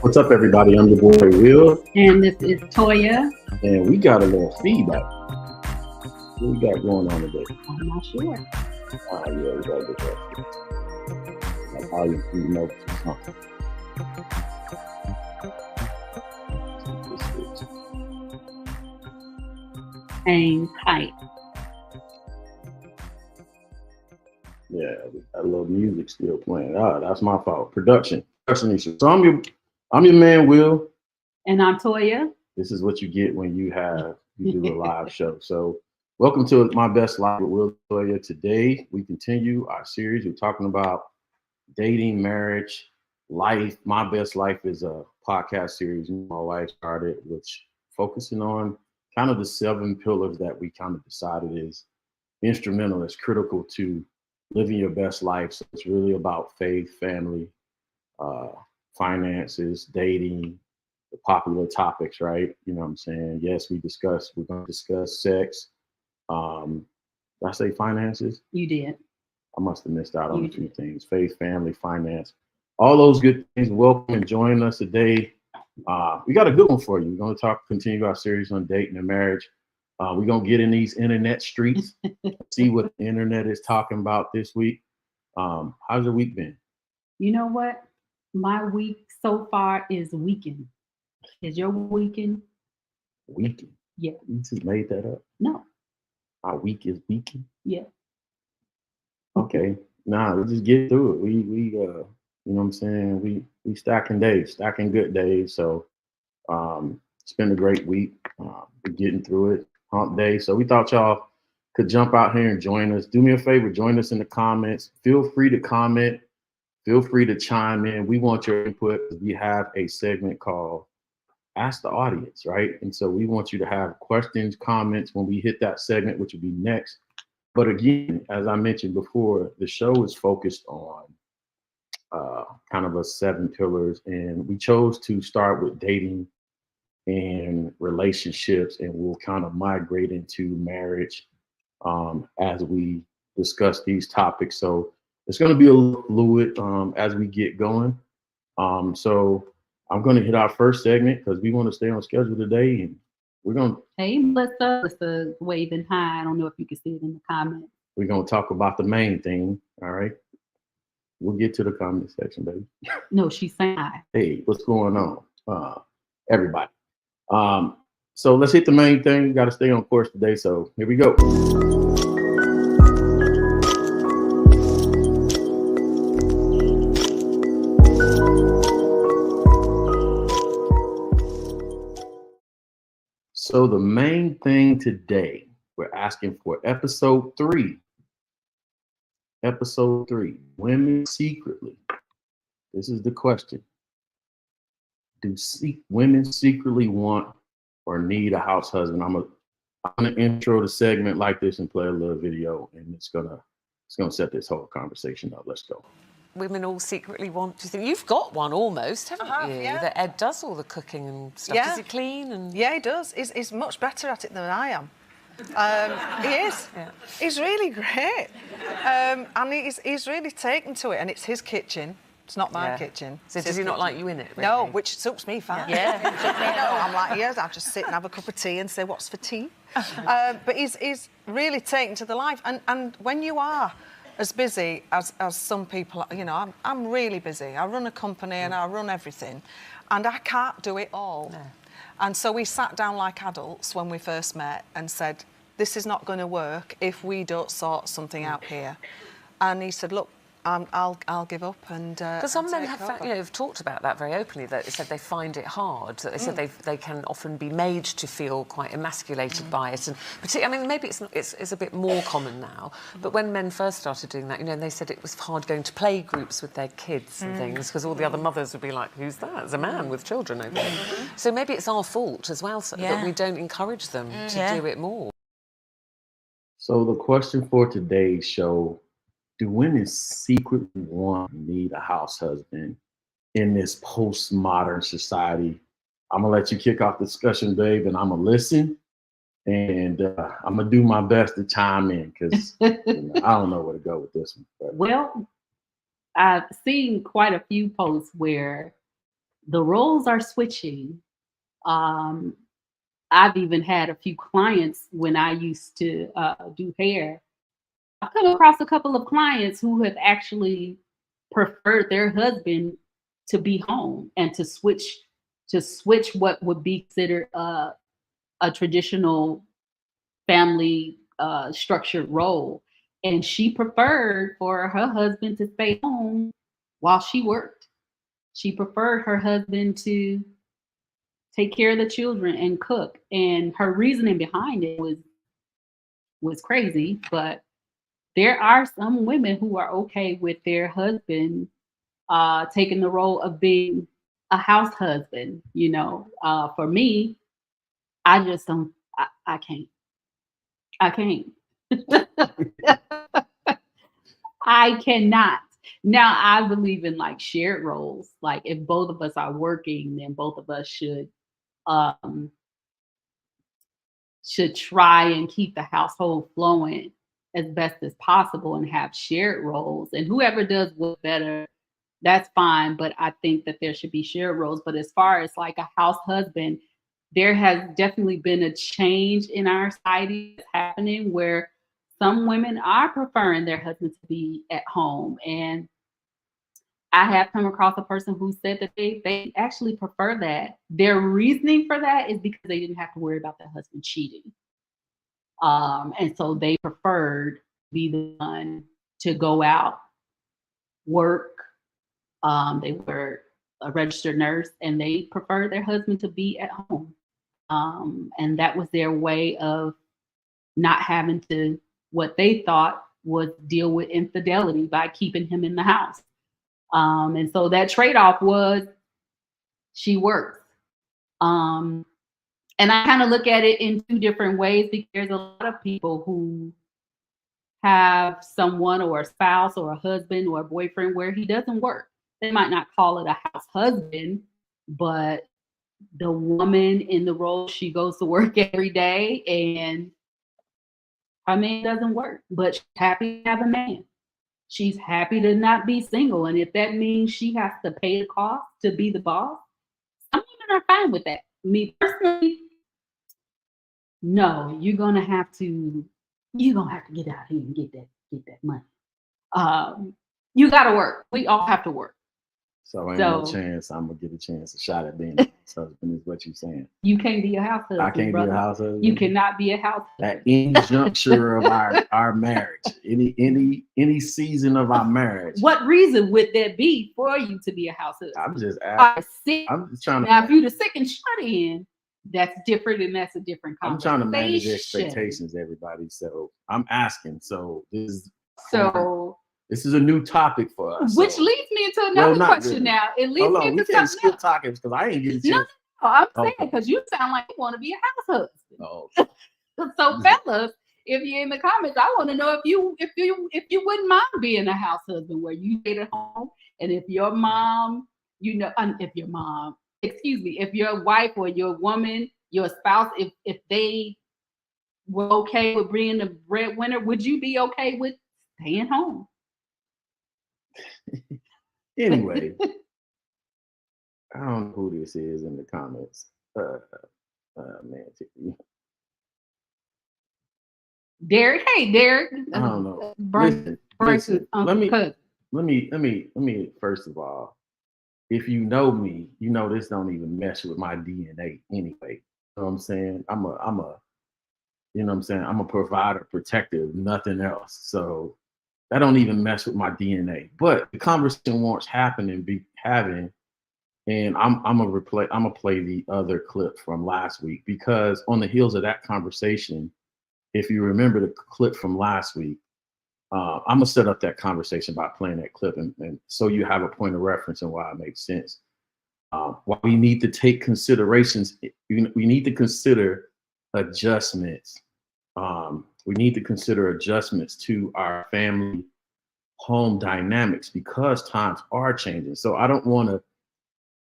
What's up, everybody? I'm your boy Will, and this is Toya, and we got a little feedback. What we got going on today? I'm not sure. Yeah, we gotta get that. Like how you know something. Hang tight. Yeah, that little music still playing. That's my fault. Production issue. So I'm your man Will, and I'm Toya. This is what you get when you do a live show. So welcome to My Best Life with Will Toya. Today we continue our series. We're talking about dating, marriage, life. My Best Life is a podcast series my wife started, which focusing on kind of the 7 pillars that we kind of decided is instrumental, is critical to living your best life. So it's really about faith, family, finances, dating, the popular topics, right? You know what I'm saying? Yes, we're going to discuss sex. Did I say finances? You did. I must have missed out on a few things. Faith, family, finance, all those good things. Welcome and join us today. We got a good one for you. We're going to continue our series on dating and marriage. We're going to get in these internet streets, see what the internet is talking about this week. How's your week been? You know what? My week so far is weekend. Is your weekend? Weekend? Yeah. You just made that up? No. Our week is weekend? Yeah. Okay. Nah, we just get through it. We you know what I'm saying? We stacking days, stacking good days. So it's been a great week. We're getting through it. Hump day. So we thought y'all could jump out here and join us. Do me a favor, join us in the comments. Feel free to comment. Feel free to chime in. We want your input. We have a segment called Ask the Audience, right? And so we want you to have questions, comments when we hit that segment, which will be next. But again, as I mentioned before, the show is focused on kind of a 7 pillars. And we chose to start with dating and relationships, and we'll kind of migrate into marriage as we discuss these topics. So it's going to be a little fluid as we get going. So I'm going to hit our first segment because we want to stay on schedule today, and we're going to. Hey, Melissa waving hi. I don't know if you can see it in the comments. We're going to talk about the main thing. All right. We'll get to the comment section, baby. No, she's saying hi. Hey, what's going on, everybody? So let's hit the main thing. We got to stay on course today. So here we go. So the main thing today, we're asking for episode 3. Episode 3, women secretly. This is the question. Do women secretly want or need a house husband? I'm going to I'm gonna intro the segment like this and play a little video, and it's gonna set this whole conversation up. Let's go. Women all secretly want to think you've got one almost, haven't you? Yeah. That Ed does all the cooking and stuff. Yeah. Does he clean? And Yeah, he does. He's much better at it than I am. He is. Yeah. He's really great. And he's really taken to it. And it's his kitchen. It's not my Yeah. kitchen. So It's does his he not kitchen. like you in it? No, really? which suits me fine. Yeah. I'm like, yes, I'll just sit and have a cup of tea and say, what's for tea? But he's really taken to the life. And when you are as busy as some people, you know, I'm really busy. I run a company and I run everything. And I can't do it all. No. And so we sat down like adults when we first met and said, this is not going to work if we don't sort something out here. And he said, look, I'll give up and Because some men take have, over. have talked about that very openly. That they said they find it hard. That they said they can often be made to feel quite emasculated by it, and particularly, I mean, maybe it's a bit more common now. But when men first started doing that, you know, they said it was hard going to play groups with their kids and things because all the other mothers would be like, "Who's that? It's a man with children over there." So maybe it's our fault as well, so that we don't encourage them to do it more. So the question for today's show: do women secretly need a house husband in this postmodern society? I'm gonna let you kick off the discussion, babe, and I'm gonna listen, and I'm gonna do my best to chime in because I don't know where to go with this one. But. Well, I've seen quite a few posts where the roles are switching. I've even had a few clients when I used to do hair. I've come across a couple of clients who have actually preferred their husband to be home and to switch what would be considered a traditional family structured role. And she preferred for her husband to stay home while she worked. She preferred her husband to take care of the children and cook. And her reasoning behind it was crazy, but there are some women who are okay with their husband taking the role of being a house husband. You know, for me, I just don't. I can't. I can't. I cannot. Now I believe in like shared roles. Like if both of us are working, then both of us should try and keep the household flowing as best as possible and have shared roles. And whoever does what's better, that's fine. But I think that there should be shared roles. But as far as like a house husband, there has definitely been a change in our society that's happening where some women are preferring their husband to be at home. And I have come across a person who said that they actually prefer that. Their reasoning for that is because they didn't have to worry about their husband cheating. And so they preferred to be the one to go out, work. They were a registered nurse and they preferred their husband to be at home. And that was their way of not having to, what they thought was deal with infidelity by keeping him in the house. And so that trade-off was she works. And I kind of look at it in two different ways because there's a lot of people who have someone or a spouse or a husband or a boyfriend where he doesn't work. They might not call it a house husband, but the woman in the role, she goes to work every day and her man doesn't work, but she's happy to have a man. She's happy to not be single. And if that means she has to pay the cost to be the boss, some women are fine with that. Me personally, no, you're gonna have to get out here and get that money. You gotta work. We all have to work. So ain't no chance I'm gonna get a chance, a shot at being a house husband is what you're saying. You can't be a house husband. I can't brother. be a house husband. You cannot be a house husband. At any juncture of our marriage, any season of our marriage. What reason would there be for you to be a house husband? I'm just asking. I'm just trying to. Now, if you're the second shut in, that's different, and that's a different conversation. I'm trying to manage expectations, everybody. So I'm asking. So this is a new topic for us. Which leads me into another question really. now. It leads me into something something else. Talking because I ain't getting a chance. No, I'm saying because you sound like you want to be a house husband. Oh. So fellas, if you're in the comments, I want to know if you wouldn't mind being a house husband where you stayed at home, and if your mom, if your wife or your woman, your spouse, if they were okay with being the breadwinner, would you be okay with staying home? Anyway, I don't know who this is in the comments. Man, Derek, hey Derek. I don't know. Listen, let me first of all, if you know me, you know this don't even mesh with my DNA anyway. You know what I'm saying? I'm a you know what I'm saying? I'm a provider, protective, nothing else. So that don't even mess with my DNA. But the conversation wants happen and be having, and I'm gonna play the other clip from last week, because on the heels of that conversation, if you remember the clip from last week, I'm gonna set up that conversation by playing that clip, and so you have a point of reference and why it makes sense. Why we need to take considerations, we need to consider adjustments. We need to consider adjustments to our family home dynamics, because times are changing. So I don't want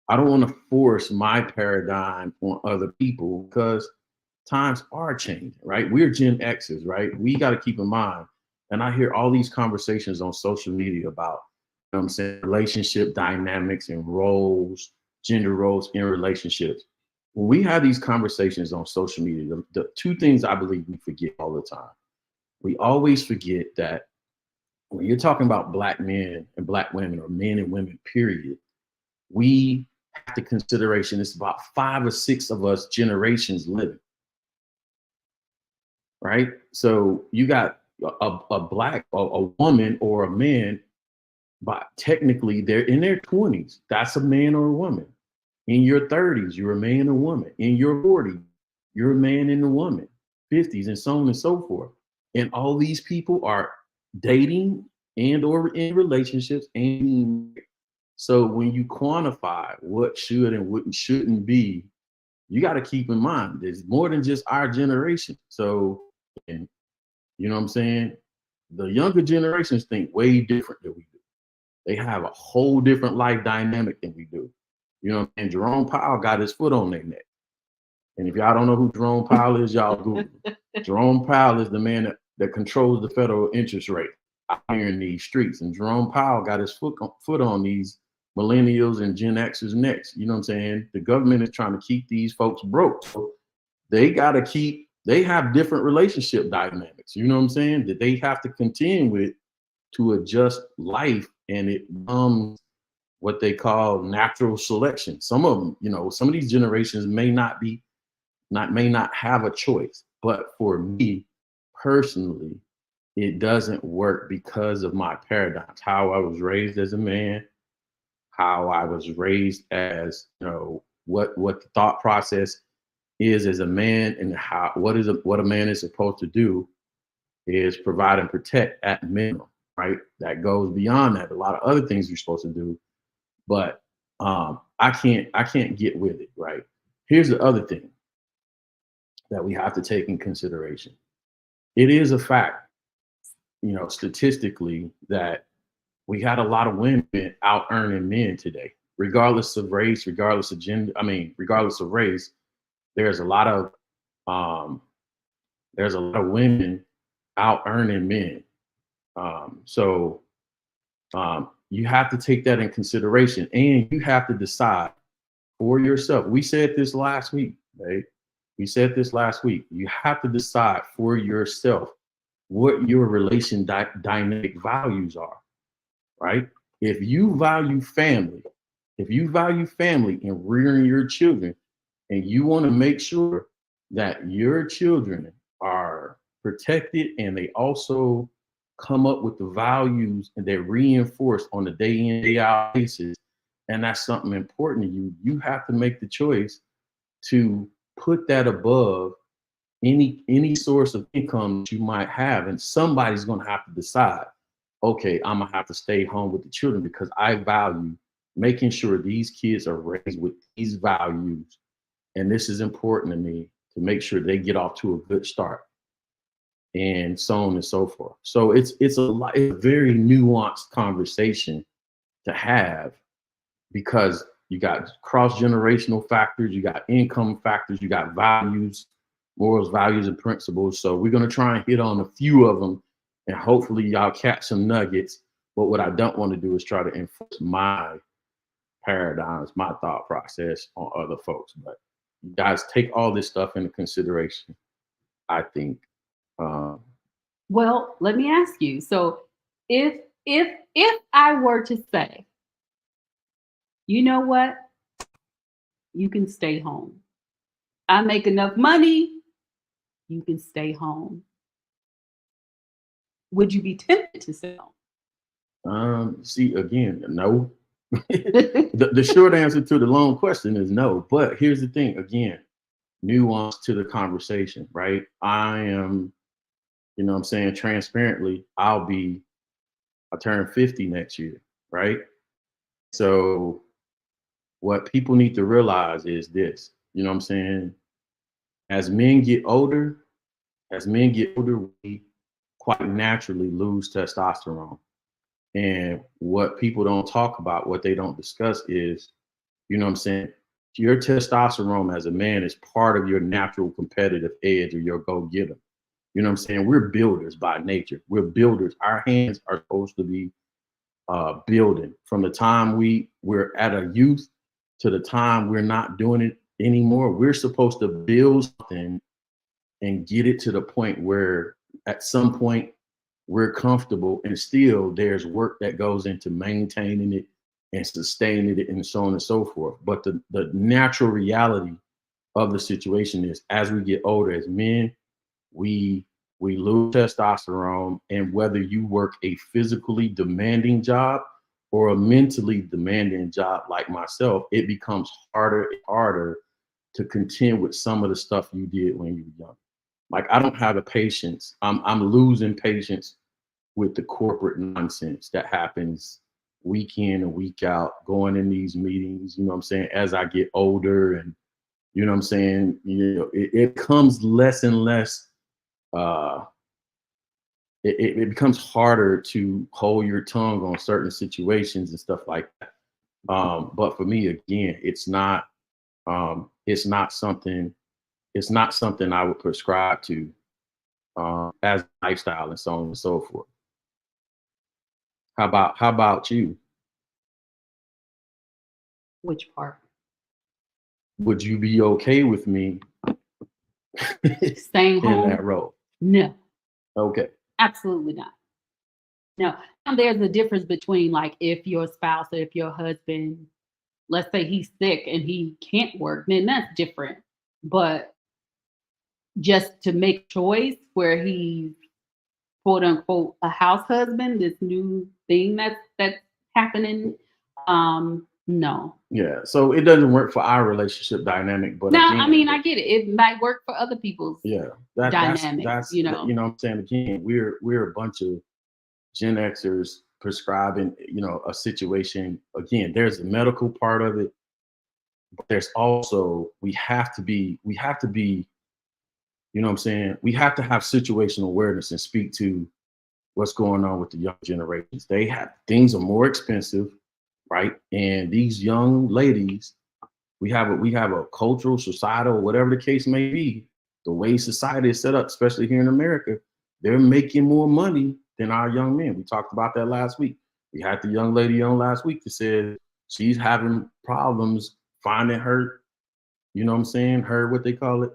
to force my paradigm on other people, because times are changing, right? We're Gen Xers, right? We got to keep in mind, and I hear all these conversations on social media about, you know what I'm saying, relationship dynamics and roles, gender roles in relationships. When we have these conversations on social media, the two things I believe we forget all the time. We always forget that when you're talking about Black men and Black women, or men and women, period, we have to consideration it's about 5 or 6 of us generations living, right? So you got a woman or a man, but technically they're in their 20s. That's a man or a woman. In your 30s, you're a man and a woman. In your 40s, you're a man and a woman. 50s, and so on and so forth. And all these people are dating and or in relationships. And so when you quantify what should and what shouldn't be, you got to keep in mind there's more than just our generation. So, and you know what I'm saying? The younger generations think way different than we do. They have a whole different life dynamic than we do. You know, and Jerome Powell got his foot on their neck. And if y'all don't know who Jerome Powell is, y'all Google. Jerome Powell is the man that controls the federal interest rate out here in these streets. And Jerome Powell got his foot on these millennials and Gen Xers necks. You know what I'm saying? The government is trying to keep these folks broke. So they have different relationship dynamics. You know what I'm saying? That they have to contend with to adjust life, and it becomes what they call natural selection. Some of them, you know, some of these generations may not have a choice. But for me personally, it doesn't work because of my paradigms, how I was raised as a man, how I was raised as, you know, what the thought process is as a man, and what a man is supposed to do is provide and protect at minimum, right? That goes beyond that. A lot of other things you're supposed to do, but I can't get with it, right? Here's the other thing that we have to take in consideration. It is a fact, you know, statistically, that we had a lot of women out earning men today, regardless of race, regardless of gender. I mean, regardless of race, there's a lot of women out earning men. So you have to take that in consideration, and you have to decide for yourself. We said this last week, right? We said this last week. You have to decide for yourself what your relation dynamic values are, right? If you value family and rearing your children, and you want to make sure that your children are protected and they also come up with the values and they're reinforced on a day in, day out basis, and that's something important to you, you have to make the choice to put that above any source of income that you might have. And somebody's going to have to decide, okay, I'm going to have to stay home with the children because I value making sure these kids are raised with these values. And this is important to me to make sure they get off to a good start, and so on and so forth. So it's a very nuanced conversation to have, because you got cross-generational factors, you got income factors, you got values, morals, values, and principles. So we're going to try and hit on a few of them, and hopefully y'all catch some nuggets. But what I don't want to do is try to enforce my paradigms, my thought process on other folks. But you guys take all this stuff into consideration, I think. Well, let me ask you. So if I were to say, you know what, you can stay home. I make enough money, you can stay home. Would you be tempted to stay home? See, again, no. The short answer to the long question is no. But here's the thing, again, nuance to the conversation, right? I am, you know what I'm saying, transparently, I turn 50 next year, right? So what people need to realize is this, you know what I'm saying? As men get older, we quite naturally lose testosterone. And what people don't talk about, what they don't discuss is, you know what I'm saying, your testosterone as a man is part of your natural competitive edge or your go-getter. You know what I'm saying? We're builders by nature. We're builders. Our hands are supposed to be building from the time we're at a youth to the time we're not doing it anymore. We're supposed to build something and get it to the point where at some point we're comfortable, and still there's work that goes into maintaining it and sustaining it and so on and so forth. But the natural reality of the situation is, as we get older as men, we lose testosterone, and whether you work a physically demanding job or a mentally demanding job like myself, it becomes harder and harder to contend with some of the stuff you did when you were young. Like, I don't have the patience. I'm losing patience with the corporate nonsense that happens week in and week out, going in these meetings, you know what I'm saying, as I get older. And, you know what I'm saying, you know, it comes less and less, it becomes harder to hold your tongue on certain situations and stuff like that. But for me, again, it's not something I would prescribe to as a lifestyle and so on and so forth. How about you? Which part? Would you be okay with me Staying home? in that role? No. Okay. Absolutely not. No. And there's a difference between, like, if your spouse or if your husband, let's say he's sick and he can't work, then that's different. But just to make choice where he's quote unquote a house husband, this new thing that's happening, no. Yeah. So it doesn't work for our relationship dynamic, but No, again, I mean, I get it. It might work for other people's. yeah, dynamics, that's you know. You know what I'm saying? Again, we're a bunch of Gen Xers prescribing, you know, a situation. Again, there's the medical part of it, but there's also we have to be, you know what I'm saying? We have to have situational awareness and speak to what's going on with the young generations. Things are more expensive, right? And these young ladies, we have a cultural, societal, whatever the case may be, the way society is set up, especially here in America, they're making more money than our young men. We talked about that last week. We had the young lady on last week that said she's having problems finding her, you know what I'm saying? What they call it,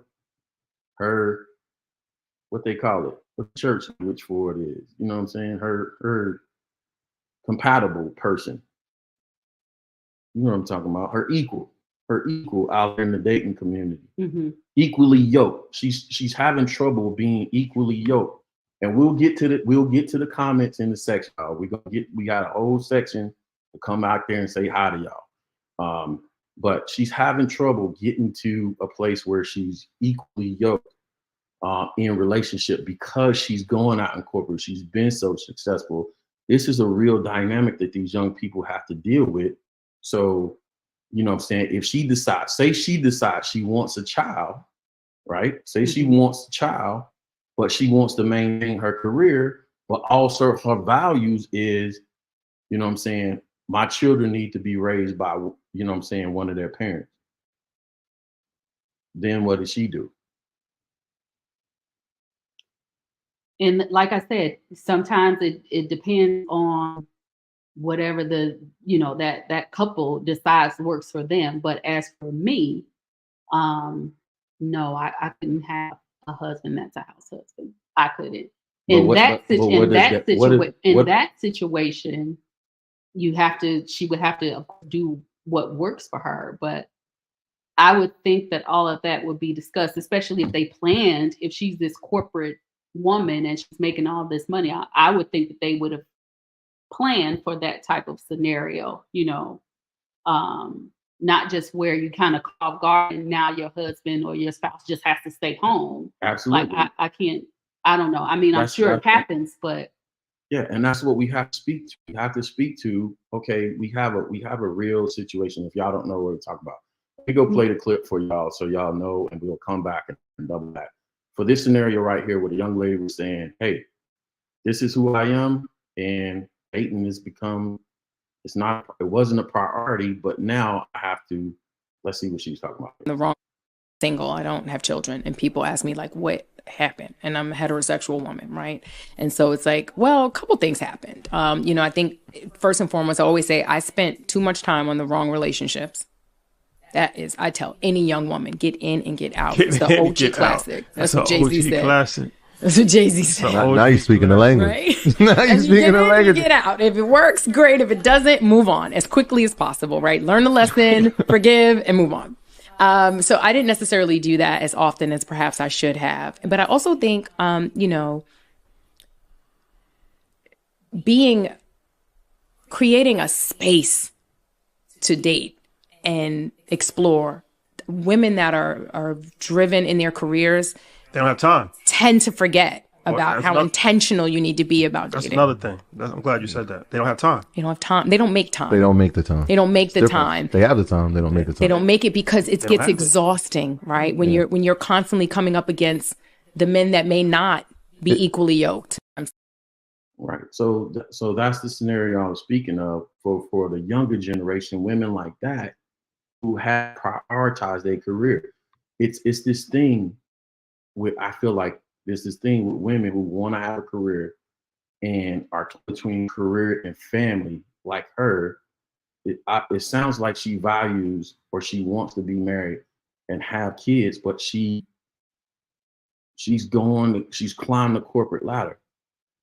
what church which for it is, you know what I'm saying? Her compatible person. You know what I'm talking about? Her equal out there in the dating community. Mm-hmm. Equally yoked. She's having trouble being equally yoked. And we'll get to the comments in the section. We got a whole section to come out there and say hi to y'all. But she's having trouble getting to a place where she's equally yoked in relationship because she's going out in corporate. She's been so successful. This is a real dynamic that these young people have to deal with. So, you know what I'm saying? If she decides she wants a child, right? Say she wants a child, but she wants to maintain her career, but also her values is, you know what I'm saying, my children need to be raised by, you know what I'm saying, one of their parents. Then what does she do? And like I said, sometimes it depends on whatever the, that couple decides works for them. But as for me, no, I couldn't have a husband that's a house husband. I couldn't. In that situation, she would have to do what works for her. But I would think that all of that would be discussed, especially if they planned, if she's this corporate woman and she's making all this money. I would think that they would have planned for that type of scenario, not just where you kind of caught off guard and now your husband or your spouse just has to stay home. Absolutely. Like I don't know. I mean, I'm sure it happens, but yeah, and that's what we have to speak to. We have to speak to, okay, we have a real situation. If y'all don't know what to talk about, let me go play the clip for y'all so y'all know, and we'll come back and double that. For this scenario right here where the young lady was saying, hey, this is who I am, and dating has become, it wasn't a priority, but now I have to, let's see what she's talking about. The wrong single, I don't have children, and people ask me like, what happened? And I'm a heterosexual woman, right? And so it's like, well, a couple things happened. I think first and foremost, I always say I spent too much time on the wrong relationships. That is, I tell any young woman, get in and get out. It's the OG classic. That's what Jay-Z said. Classic. That's what Jay-Z said. Now you're speaking the language. Right? Now you're speaking the language. Get out. If it works, great. If it doesn't, move on as quickly as possible, right? Learn the lesson, forgive, and move on. So I didn't necessarily do that as often as perhaps I should have. But I also think, creating a space to date and explore. Women that are driven in their careers, they don't have time, tend to forget about how intentional you need to be about dating. That's another thing. I'm glad you said that. They don't have time. They don't have time. They don't make time. They don't make the time. They don't make the time. They have the time. They don't make the time. They don't make it because it gets exhausting, right? When you're constantly coming up against the men that may not be equally yoked. Right. So that's the scenario I was speaking of for the younger generation, women like that who have prioritized their career. It's this thing with, I feel like there's this thing with women who want to have a career and are between career and family, like her. It sounds like she values or she wants to be married and have kids, but she's climbed the corporate ladder.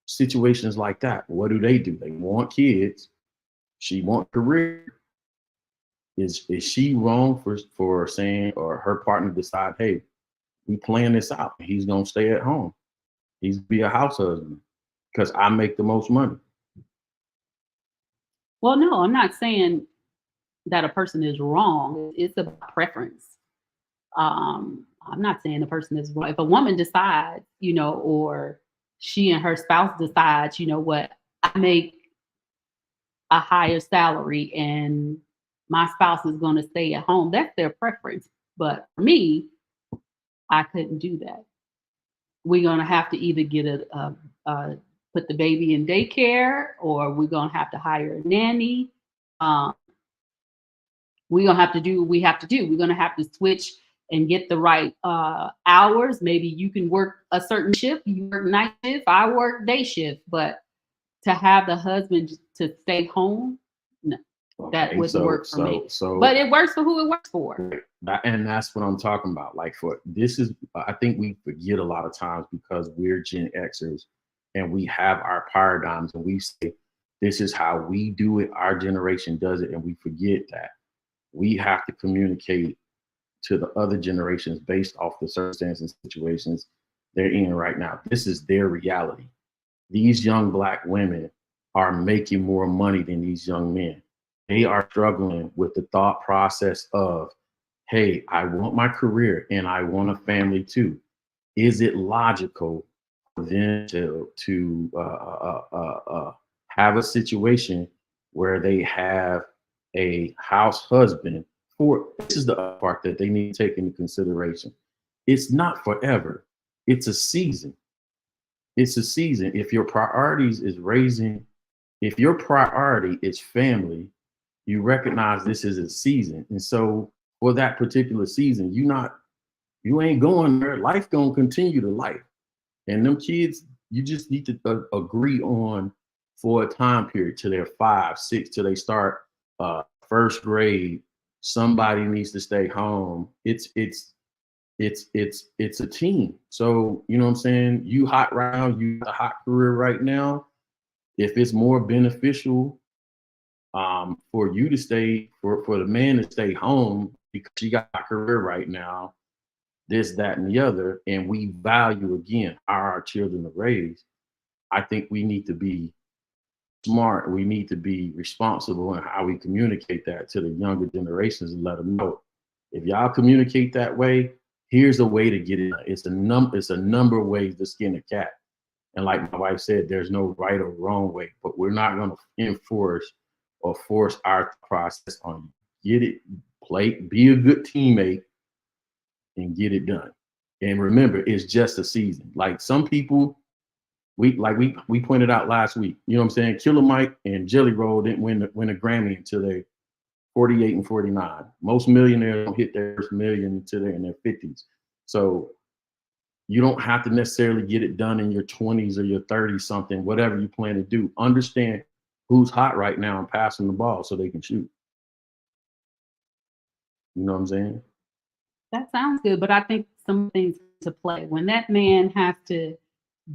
Situations like that, what do? They want kids. She wants career. Is she wrong for saying, or her partner decide, hey, we plan this out. He's gonna stay at home. He's be a house husband because I make the most money. Well, no, I'm not saying that a person is wrong. It's a preference. I'm not saying the person is wrong. If a woman decides, or she and her spouse decides, what, I make a higher salary and my spouse is going to stay at home, that's their preference. But for me, I couldn't do that. We're going to have to either get put the baby in daycare, or we're going to have to hire a nanny. We're going to have to do what we have to do. We're going to have to switch and get the right hours. Maybe you can work a certain shift. You work night shift, I work day shift. But to have the husband to stay home, no, that wouldn't work for me. But it works for who it works for. And that's what I'm talking about. Like I think we forget a lot of times because we're Gen Xers and we have our paradigms and we say, this is how we do it. Our generation does it. And we forget that we have to communicate to the other generations based off the circumstances and situations they're in right now. This is their reality. These young Black women are making more money than these young men. They are struggling with the thought process of, hey, I want my career and I want a family too. Is it logical for them to have a situation where they have a house husband? This is the part that they need to take into consideration. it's not forever. It's a season. It's a season. If your priorities is raising, if your priority is family, you recognize this is a season. And so for that particular season, you ain't going there. Life gonna continue to life. And them kids, you just need to agree on for a time period till they're 5, 6, till they start first grade. Somebody needs to stay home. It's a team. So, you know what I'm saying? You hot right now, you got a hot career right now. If it's more beneficial for you to stay, for the man to stay home because you got a career right now, this, that, and the other, and we value again how our children are raised, I think we need to be smart. We need to be responsible in how we communicate that to the younger generations and let them know, if y'all communicate that way, here's a way to get it. It's a number of ways to skin a cat. And like my wife said, there's no right or wrong way, but we're not going to enforce or force our process on you. Get it, play, be a good teammate, and get it done. And remember, it's just a season. Like some people, we pointed out last week, you know what I'm saying? Killer Mike and Jelly Roll didn't win a Grammy until they're 48 and 49. Most millionaires don't hit their first million until they're in their 50s. So you don't have to necessarily get it done in your 20s or your 30s something, whatever you plan to do. Understand who's hot right now and passing the ball so they can shoot. You know what I'm saying? That sounds good, but I think some things to play. When that man has to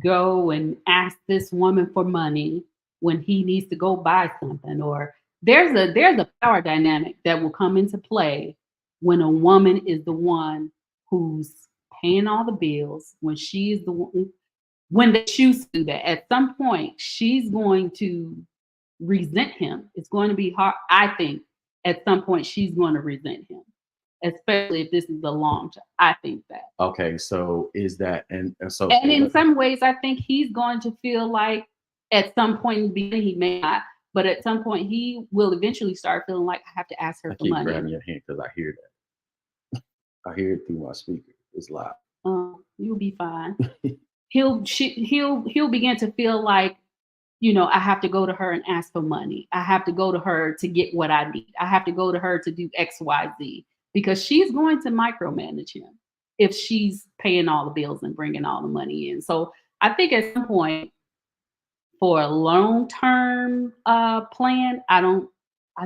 go and ask this woman for money when he needs to go buy something, or there's a power dynamic that will come into play when a woman is the one who's paying all the bills, when she is the one, when they choose to do that. At some point, she's going to resent him. It's going to be hard. I think at some point she's going to resent him, especially if this is a long term. I think that. Okay, so is that, and so. And in some ways, I think he's going to feel like at some point in the beginning, he may not, but at some point he will eventually start feeling like I have to ask her for money. I keep grabbing your hand because I hear that. I hear it through my speaker. It's loud. You'll be fine. He'll begin to feel like, you know, I have to go to her and ask for money. I have to go to her to get what I need. I have to go to her to do X, Y, Z, because she's going to micromanage him if she's paying all the bills and bringing all the money in. So I think at some point, for a long-term plan, I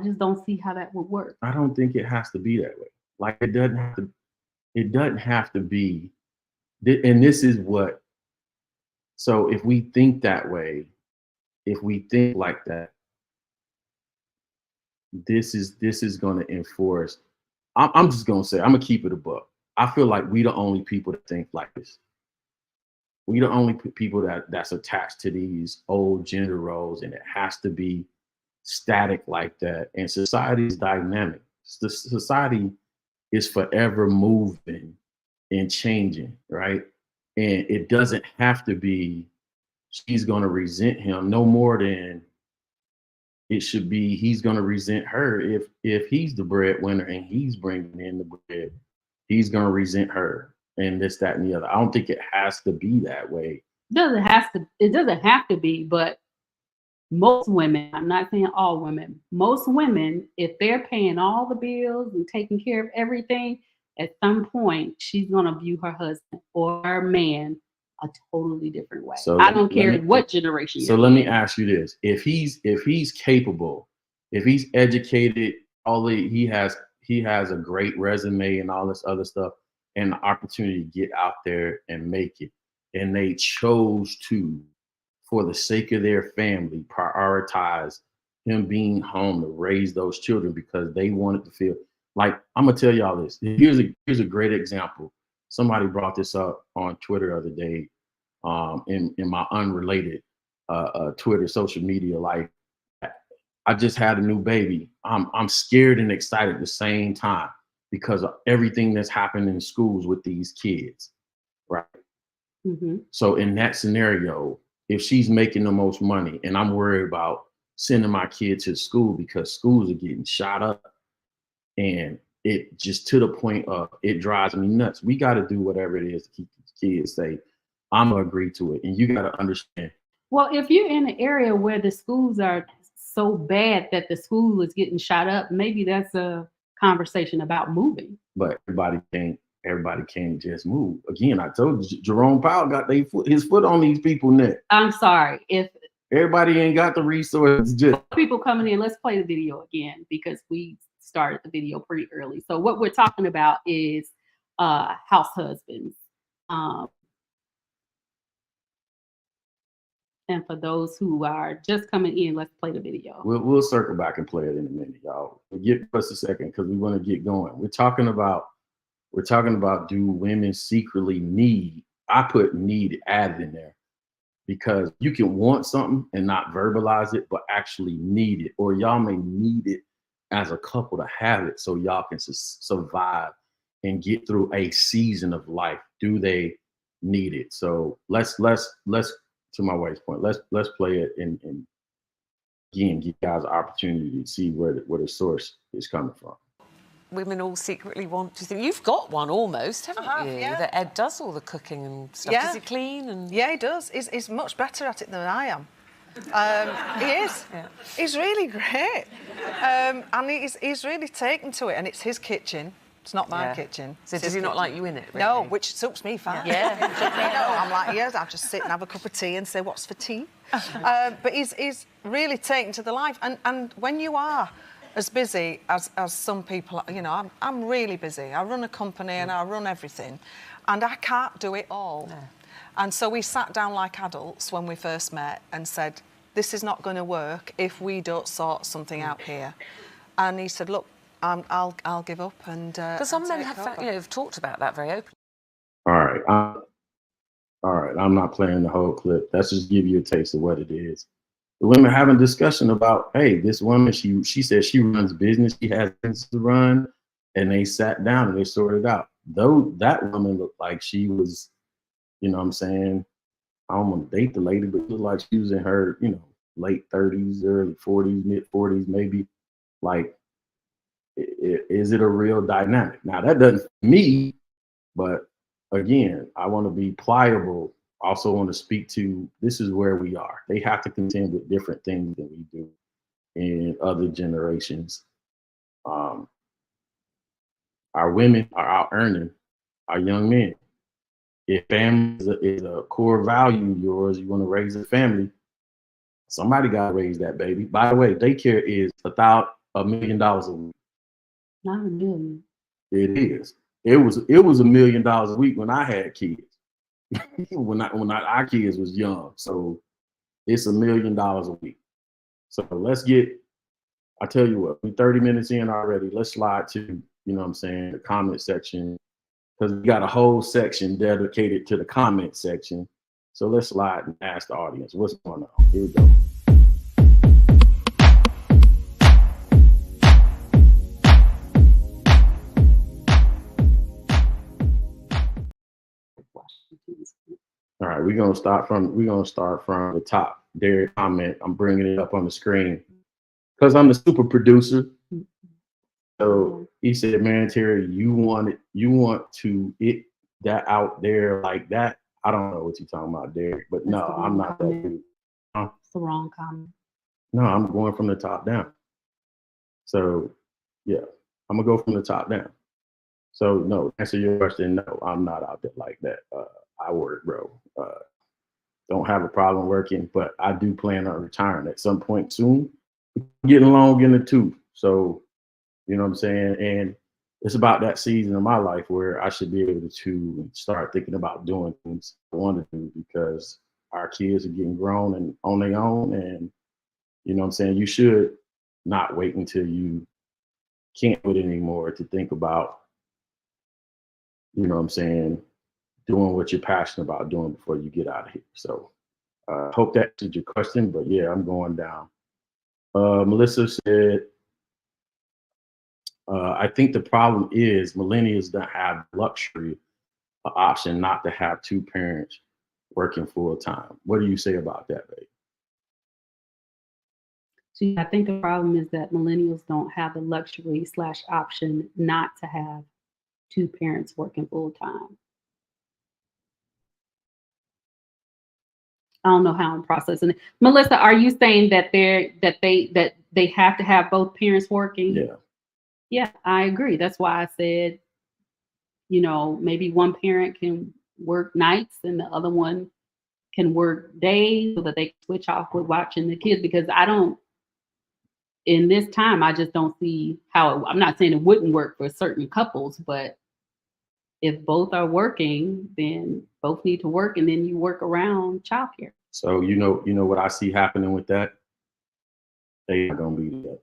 just don't see how that would work. I don't think it has to be that way. Like it doesn't have to be. And this is what, so if we think that way, if we think like that, this is going to enforce. I'm just going to say, I'm going to keep it a buck. I feel like we the only people that think like this. We the only people that's attached to these old gender roles, and it has to be static like that. And society is dynamic. The society is forever moving and changing, right? And it doesn't have to be she's going to resent him no more than it should be he's going to resent her. If he's the breadwinner and he's bringing in the bread, he's going to resent her. And this, that, and the other. I don't think it has to be that way. It doesn't have to be, but most women, I'm not saying all women, most women, if they're paying all the bills and taking care of everything, at some point she's gonna view her husband or her man a totally different way. So I don't care what generation. So let me ask you this: if he's capable, if he's educated, he has a great resume and all this other stuff, and the opportunity to get out there and make it. And they chose to, for the sake of their family, prioritize him being home to raise those children because they wanted to feel like, I'm gonna tell y'all this. Here's a great example. Somebody brought this up on Twitter the other day, in my unrelated Twitter social media life. I just had a new baby. I'm scared and excited at the same time, because of everything that's happened in schools with these kids, right? Mm-hmm. So in that scenario, if she's making the most money and I'm worried about sending my kid to school because schools are getting shot up and it just to the point of it drives me nuts. We got to do whatever it is to keep these kids safe. I'm gonna agree to it, and you got to understand. Well, if you're in an area where the schools are so bad that the school is getting shot up, maybe that's a conversation about moving. But everybody can't just move. Again, I told you, Jerome Powell got his foot on these people neck. I'm sorry if Everybody ain't got the resources. Just people coming in. Let's play the video again because we started the video pretty early. So what we're talking about is house husbands. And for those who are just coming in, let's play the video. we'll circle back and play it in a minute, y'all. Give us a second because we want to get going. We're talking about do women secretly need? I put need added in there because you can want something and not verbalize it, but actually need it, or y'all may need it as a couple to have it so y'all can survive and get through a season of life. Do they need it? So let's to my wife's point, let's play it and again give guys an opportunity to see where the source is coming from. Women all secretly want to think. You've got one almost, haven't you? Yeah. That Ed does all the cooking and stuff. Yeah. Does he clean? And Yeah, he does. He's much better at it than I am. He is. Yeah. He's really great. And he's really taken to it. And it's his kitchen. It's not my kitchen. So It's does his he not kitchen. like you in it? Really? No, which suits me fine. Yeah. I'm like, yes, I'll just sit and have a cup of tea and say, what's for tea? But he's really taken to the life. And when you are as busy as some people, you know, I'm really busy. I run a company and I run everything. And I can't do it all. No. And so we sat down like adults when we first met and said, this is not going to work if we don't sort something out here. And he said, look, I'll give up and Because some men take have, over. have talked about that very openly. All right. I'm not playing the whole clip. Let's just give you a taste of what it is. The women having a discussion about, hey, this woman, she says she runs business, she has business to run, and they sat down and they sorted out. Though that woman looked like she was, you know what I'm saying, I don't want to date the lady, but it looked like she was in her, you know, late 30s, early 40s, mid 40s, maybe. Like, is it a real dynamic? Now, that doesn't fit me, but again, I want to be pliable. Also want to speak to, this is where we are. They have to contend with different things than we do in other generations. Our women are out earning our young men. If family is a core value of yours, you want to raise a family, somebody got to raise that baby. By the way, daycare is $1 million a week. Not a million. It is. It was $1 million a week when I had kids. when our kids was young. So it's $1 million a week. So I tell you what, we're 30 minutes in already. Let's slide to, you know what I'm saying, the comment section. Because we got a whole section dedicated to the comment section. So let's slide and ask the audience, what's going on? Here we go. All right, we're gonna start from the top. Derek comment. I'm bringing it up on the screen because I'm the super producer. So he said, "Man, Terry, you want to it that out there like that." I don't know what you're talking about, Derek, but no, I'm not that dude. It's the wrong comment. No, I'm going from the top down. So yeah, I'm gonna go from the top down. So no, answer your question. No, I'm not out there like that. I work, bro. Don't have a problem working, but I do plan on retiring at some point soon. Getting along in the tooth. So, you know what I'm saying? And it's about that season of my life where I should be able to start thinking about doing things I want to do because our kids are getting grown and on their own. And, you know what I'm saying? You should not wait until you can't do it anymore to think about, you know what I'm saying, doing what you're passionate about doing before you get out of here. So hope that answered your question, but yeah, I'm going down. Melissa said, I think the problem is millennials don't have luxury option not to have two parents working full time. What do you say about that, babe? See, I think the problem is that millennials don't have the luxury / option not to have two parents working full time. I don't know how I'm processing it. Melissa, are you saying that they have to have both parents working? Yeah. Yeah, I agree. That's why I said, maybe one parent can work nights and the other one can work days so that they can switch off with watching the kids, because in this time, I just don't see how I'm not saying it wouldn't work for certain couples, but if both are working, then both need to work, and then you work around childcare. So you know what I see happening with that? They're not gonna be that.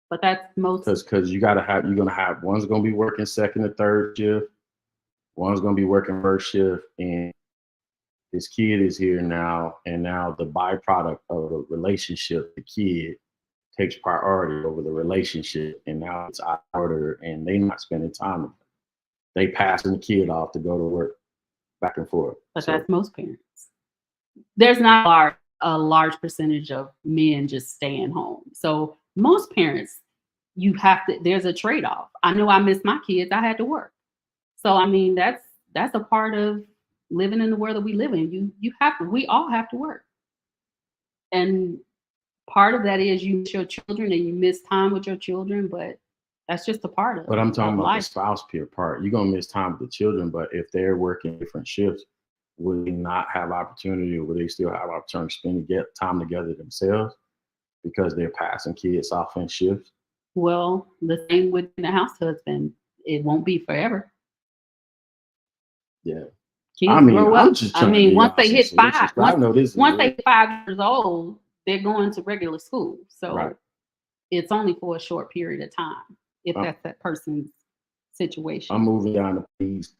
But that's most Because you're gonna have one's gonna be working second or third shift, one's gonna be working first shift, and this kid is here now, and now the byproduct of the relationship, the kid takes priority over the relationship, and now it's out of order, and they not spending time with them. They passing the kid off to go to work, back and forth. But that's most parents. There's not a large percentage of men just staying home. So most parents, there's a trade-off. I know I miss my kids. I had to work. So I mean, that's a part of living in the world that we live in. We all have to work. And part of that is you miss your children and you miss time with your children, but that's just a part of it. But I'm talking about life. the spouse peer part. You're gonna miss time with the children, but if they're working different shifts, will they not have opportunity, or will they still have opportunity to spend time together themselves because they're passing kids off in shifts? Well, the same with the house husband. It won't be forever. Yeah. Kids I mean, grow I'm up. just I trying to mean, give once y'all they some hit solutions, 5, 'cause I know this is once real. they're 5 years old, they're going to regular school. So Right. it's only for a short period of time if Uh, that's that person's situation. I'm moving down to please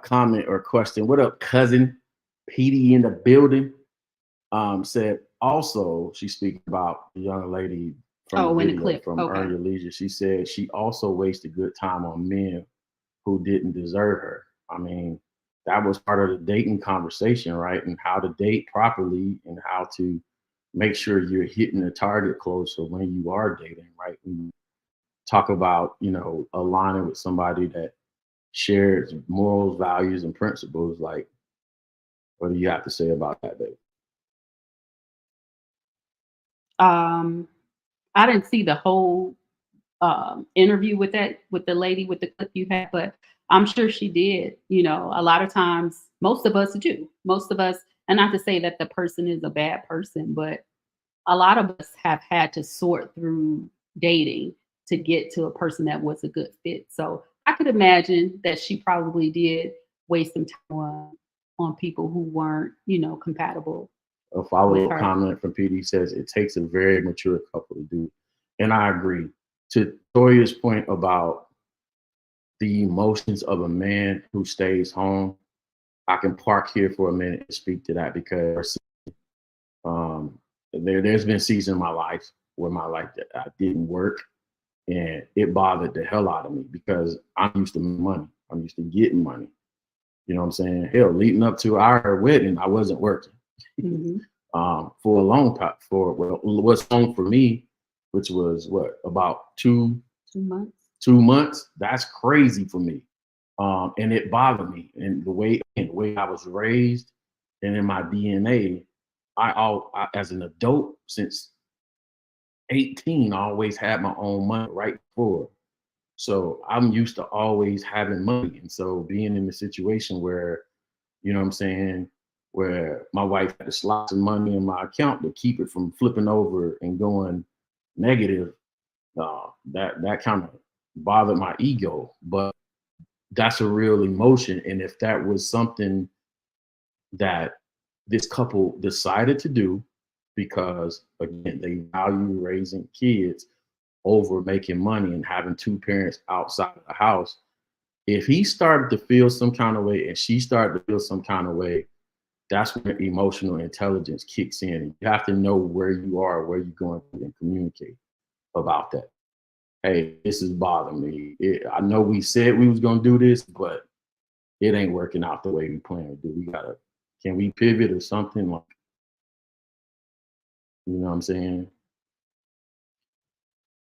comment or question. What up, cousin? PD in the building. Said also, she speaking about the young lady from in the video clip. from Okay. Earn Your Leisure. She said she also wasted good time on men who didn't deserve her. I mean, that was part of the dating conversation, right? And how to date properly and how to make sure you're hitting the target closer when you are dating, right? When you talk about, aligning with somebody that shares morals, values, and principles, like, what do you have to say about that, babe? I didn't see the whole interview with the lady with the clip you had, but I'm sure she did. A lot of times, most of us do. Most of us, and not to say that the person is a bad person, but a lot of us have had to sort through dating to get to a person that was a good fit. So I could imagine that she probably did waste some time on people who weren't, compatible. A follow-up comment from PD says it takes a very mature couple to do. And I agree. To Toya's point about the emotions of a man who stays home, I can park here for a minute and speak to that, because there's been seasons in my life where that I didn't work, and it bothered the hell out of me because I'm used to money. I'm used to getting money. You know what I'm saying? Hell, leading up to our wedding, I wasn't working. Mm-hmm. For a long time, what's long for me, which was about 2 months. 2 months. That's crazy for me. And it bothered me. And the way I was raised and in my DNA, I as an adult since 18, I always had my own money right before. So I'm used to always having money. And so being in a situation where, you know what I'm saying, where my wife had to slot some money in my account to keep it from flipping over and going negative, that kind of bothered my ego. But that's a real emotion. And if that was something that this couple decided to do, because again, they value raising kids over making money and having two parents outside of the house, if he started to feel some kind of way and she started to feel some kind of way, that's when emotional intelligence kicks in. You have to know where you are, where you're going to, and communicate about that. Hey, this is bothering me. I know we said we was going to do this, but it ain't working out the way we planned to do. Can we pivot or something? Like, You know what I'm saying?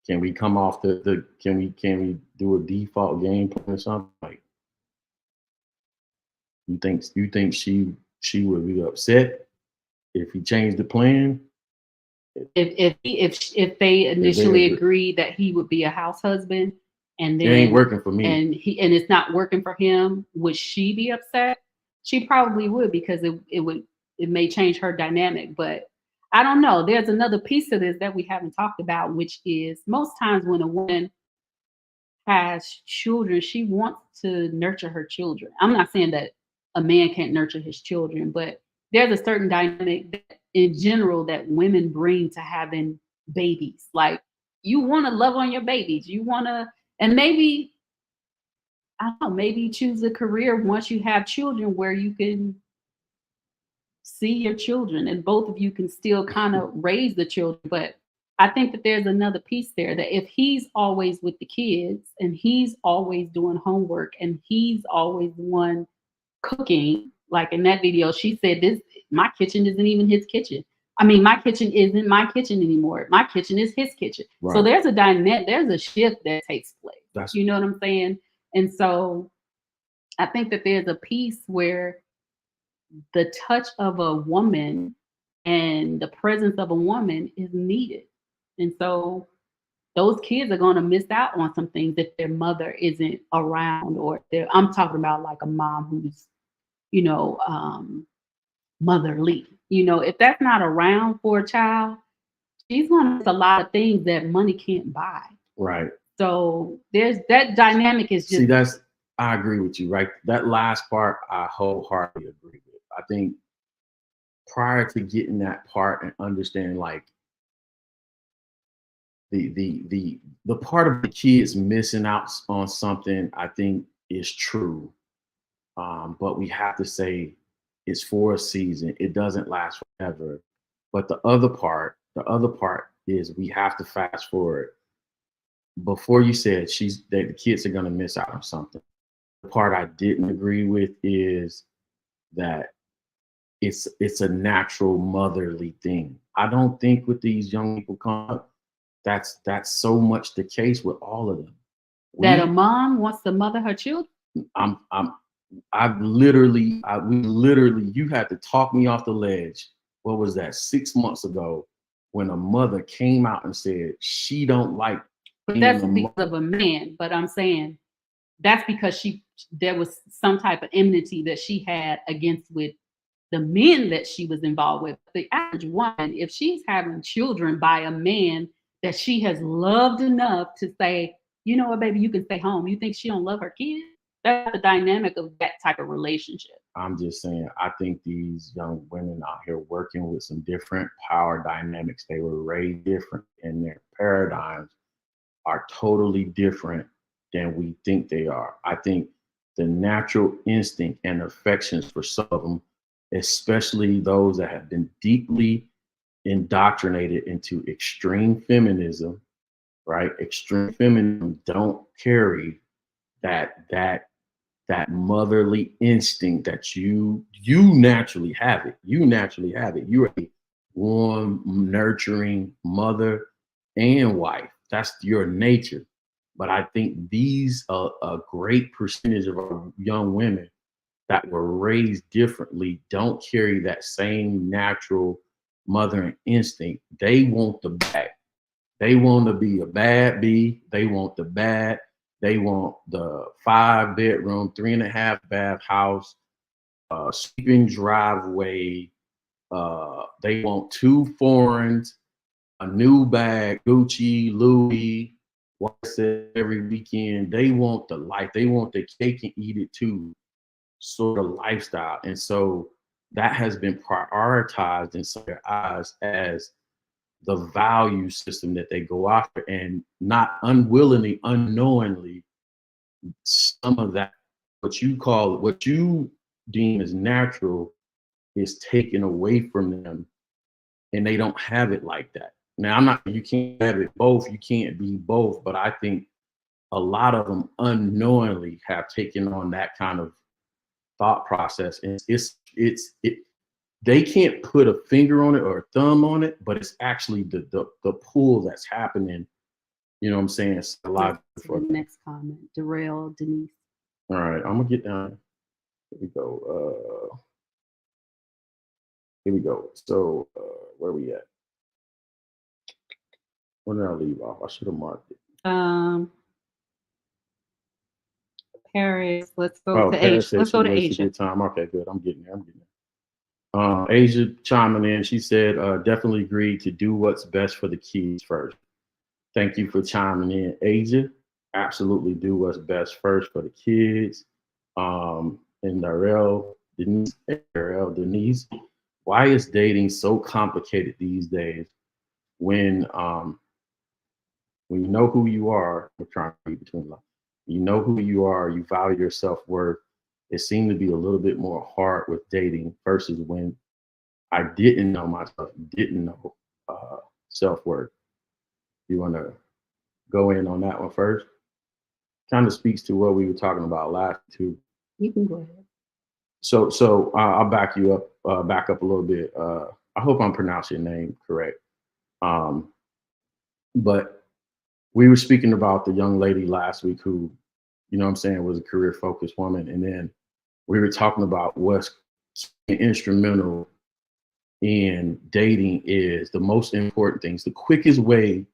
Can we come off can we do a default game plan or something? Like, you think she would be upset if he changed the plan? If they initially agreed that he would be a house husband, and then it ain't working for me, and it's not working for him, would she be upset? She probably would, because it may change her dynamic. But I don't know. There's another piece to this that we haven't talked about, which is most times when a woman has children, she wants to nurture her children. I'm not saying that a man can't nurture his children, but there's a certain dynamic that, in general, that women bring to having babies. Like, you want to love on your babies. You want to, and maybe, I don't know, maybe choose a career once you have children where you can see your children and both of you can still kind of raise the children. But I think that there's another piece there, that if he's always with the kids and he's always doing homework and he's always the one cooking, like in that video, she said, my kitchen isn't even his kitchen. I mean, my kitchen isn't my kitchen anymore. My kitchen is his kitchen. Right. So there's a dynamic, there's a shift that takes place. You know what I'm saying? And so I think that there's a piece where the touch of a woman and the presence of a woman is needed. And so those kids are going to miss out on some things if their mother isn't around, or I'm talking about like a mom who's, you know, motherly. You know, if that's not around for a child, she's going to miss a lot of things that money can't buy. Right. So there's that dynamic is just. See, I agree with you, right? That last part, I wholeheartedly agree with. I think prior to getting that part and understanding, like, the part of the kids missing out on something, I think is true. But we have to say it's for a season. It doesn't last forever. But the other part is we have to fast forward. Before you said that the kids are going to miss out on something. The part I didn't agree with is that it's a natural motherly thing. I don't think with these young people come up, that's so much the case with all of them. That a mom wants to mother her children. We literally, you had to talk me off the ledge. What was that? 6 months ago, when a mother came out and said she don't like. But that's because of a man. But I'm saying that's because there was some type of enmity that she had against with the men that she was involved with. The average woman, if she's having children by a man that she has loved enough to say, you know what, baby, you can stay home. You think she don't love her kids? That's the dynamic of that type of relationship. I'm just saying, I think these young women out here working with some different power dynamics. They were raised different, and their paradigms are totally different than we think they are. I think the natural instinct and affections for some of them, especially those that have been deeply indoctrinated into extreme feminism, right? Extreme feminism don't carry that motherly instinct that you naturally have it. You naturally have it. You're a warm, nurturing mother and wife. That's your nature. But I think these a great percentage of our young women that were raised differently don't carry that same natural mothering instinct. They want the bad. They want to be a bad bee. They want the bad. They want the 5-bedroom, 3.5 bath house, sweeping driveway. They want 2 foreigns, a new bag, Gucci, Louis, what's it every weekend. They want the life. They want the cake and eat it too sort of lifestyle. And so that has been prioritized in some eyes as the value system that they go after, and not unwillingly, unknowingly, some of that, what you deem as natural, is taken away from them, and they don't have it like that. Now, you can't have it both. You can't be both, but I think a lot of them unknowingly have taken on that kind of thought process, and they can't put a finger on it or a thumb on it, but it's actually the pull that's happening. You know what I'm saying? It's a lot for the next comment. Darrell, Denise. All right, I'm gonna get down. Here we go. Here we go. So where are we at? Where did I leave off? I should have marked it. Paris. Let's go to Asia. Let's go to Asia. Time. Okay, good. I'm getting there. Asia chiming in. She said, definitely agree to do what's best for the kids first. Thank you for chiming in, Asia. Absolutely do what's best first for the kids. And Darrell, Denise, why is dating so complicated these days when you know who you are? We're trying to read between lines. You know who you are, you value your self-worth. It seemed to be a little bit more hard with dating versus when I didn't know myself, didn't know self-worth. You want to go in on that one first? Kind of speaks to what we were talking about last too. You can go ahead. So I'll back you up, back up a little bit. I hope I'm pronouncing your name correct. But we were speaking about the young lady last week who, you know what I'm saying, was a career focused woman. And then we were talking about what's instrumental in dating is the most important things. The quickest way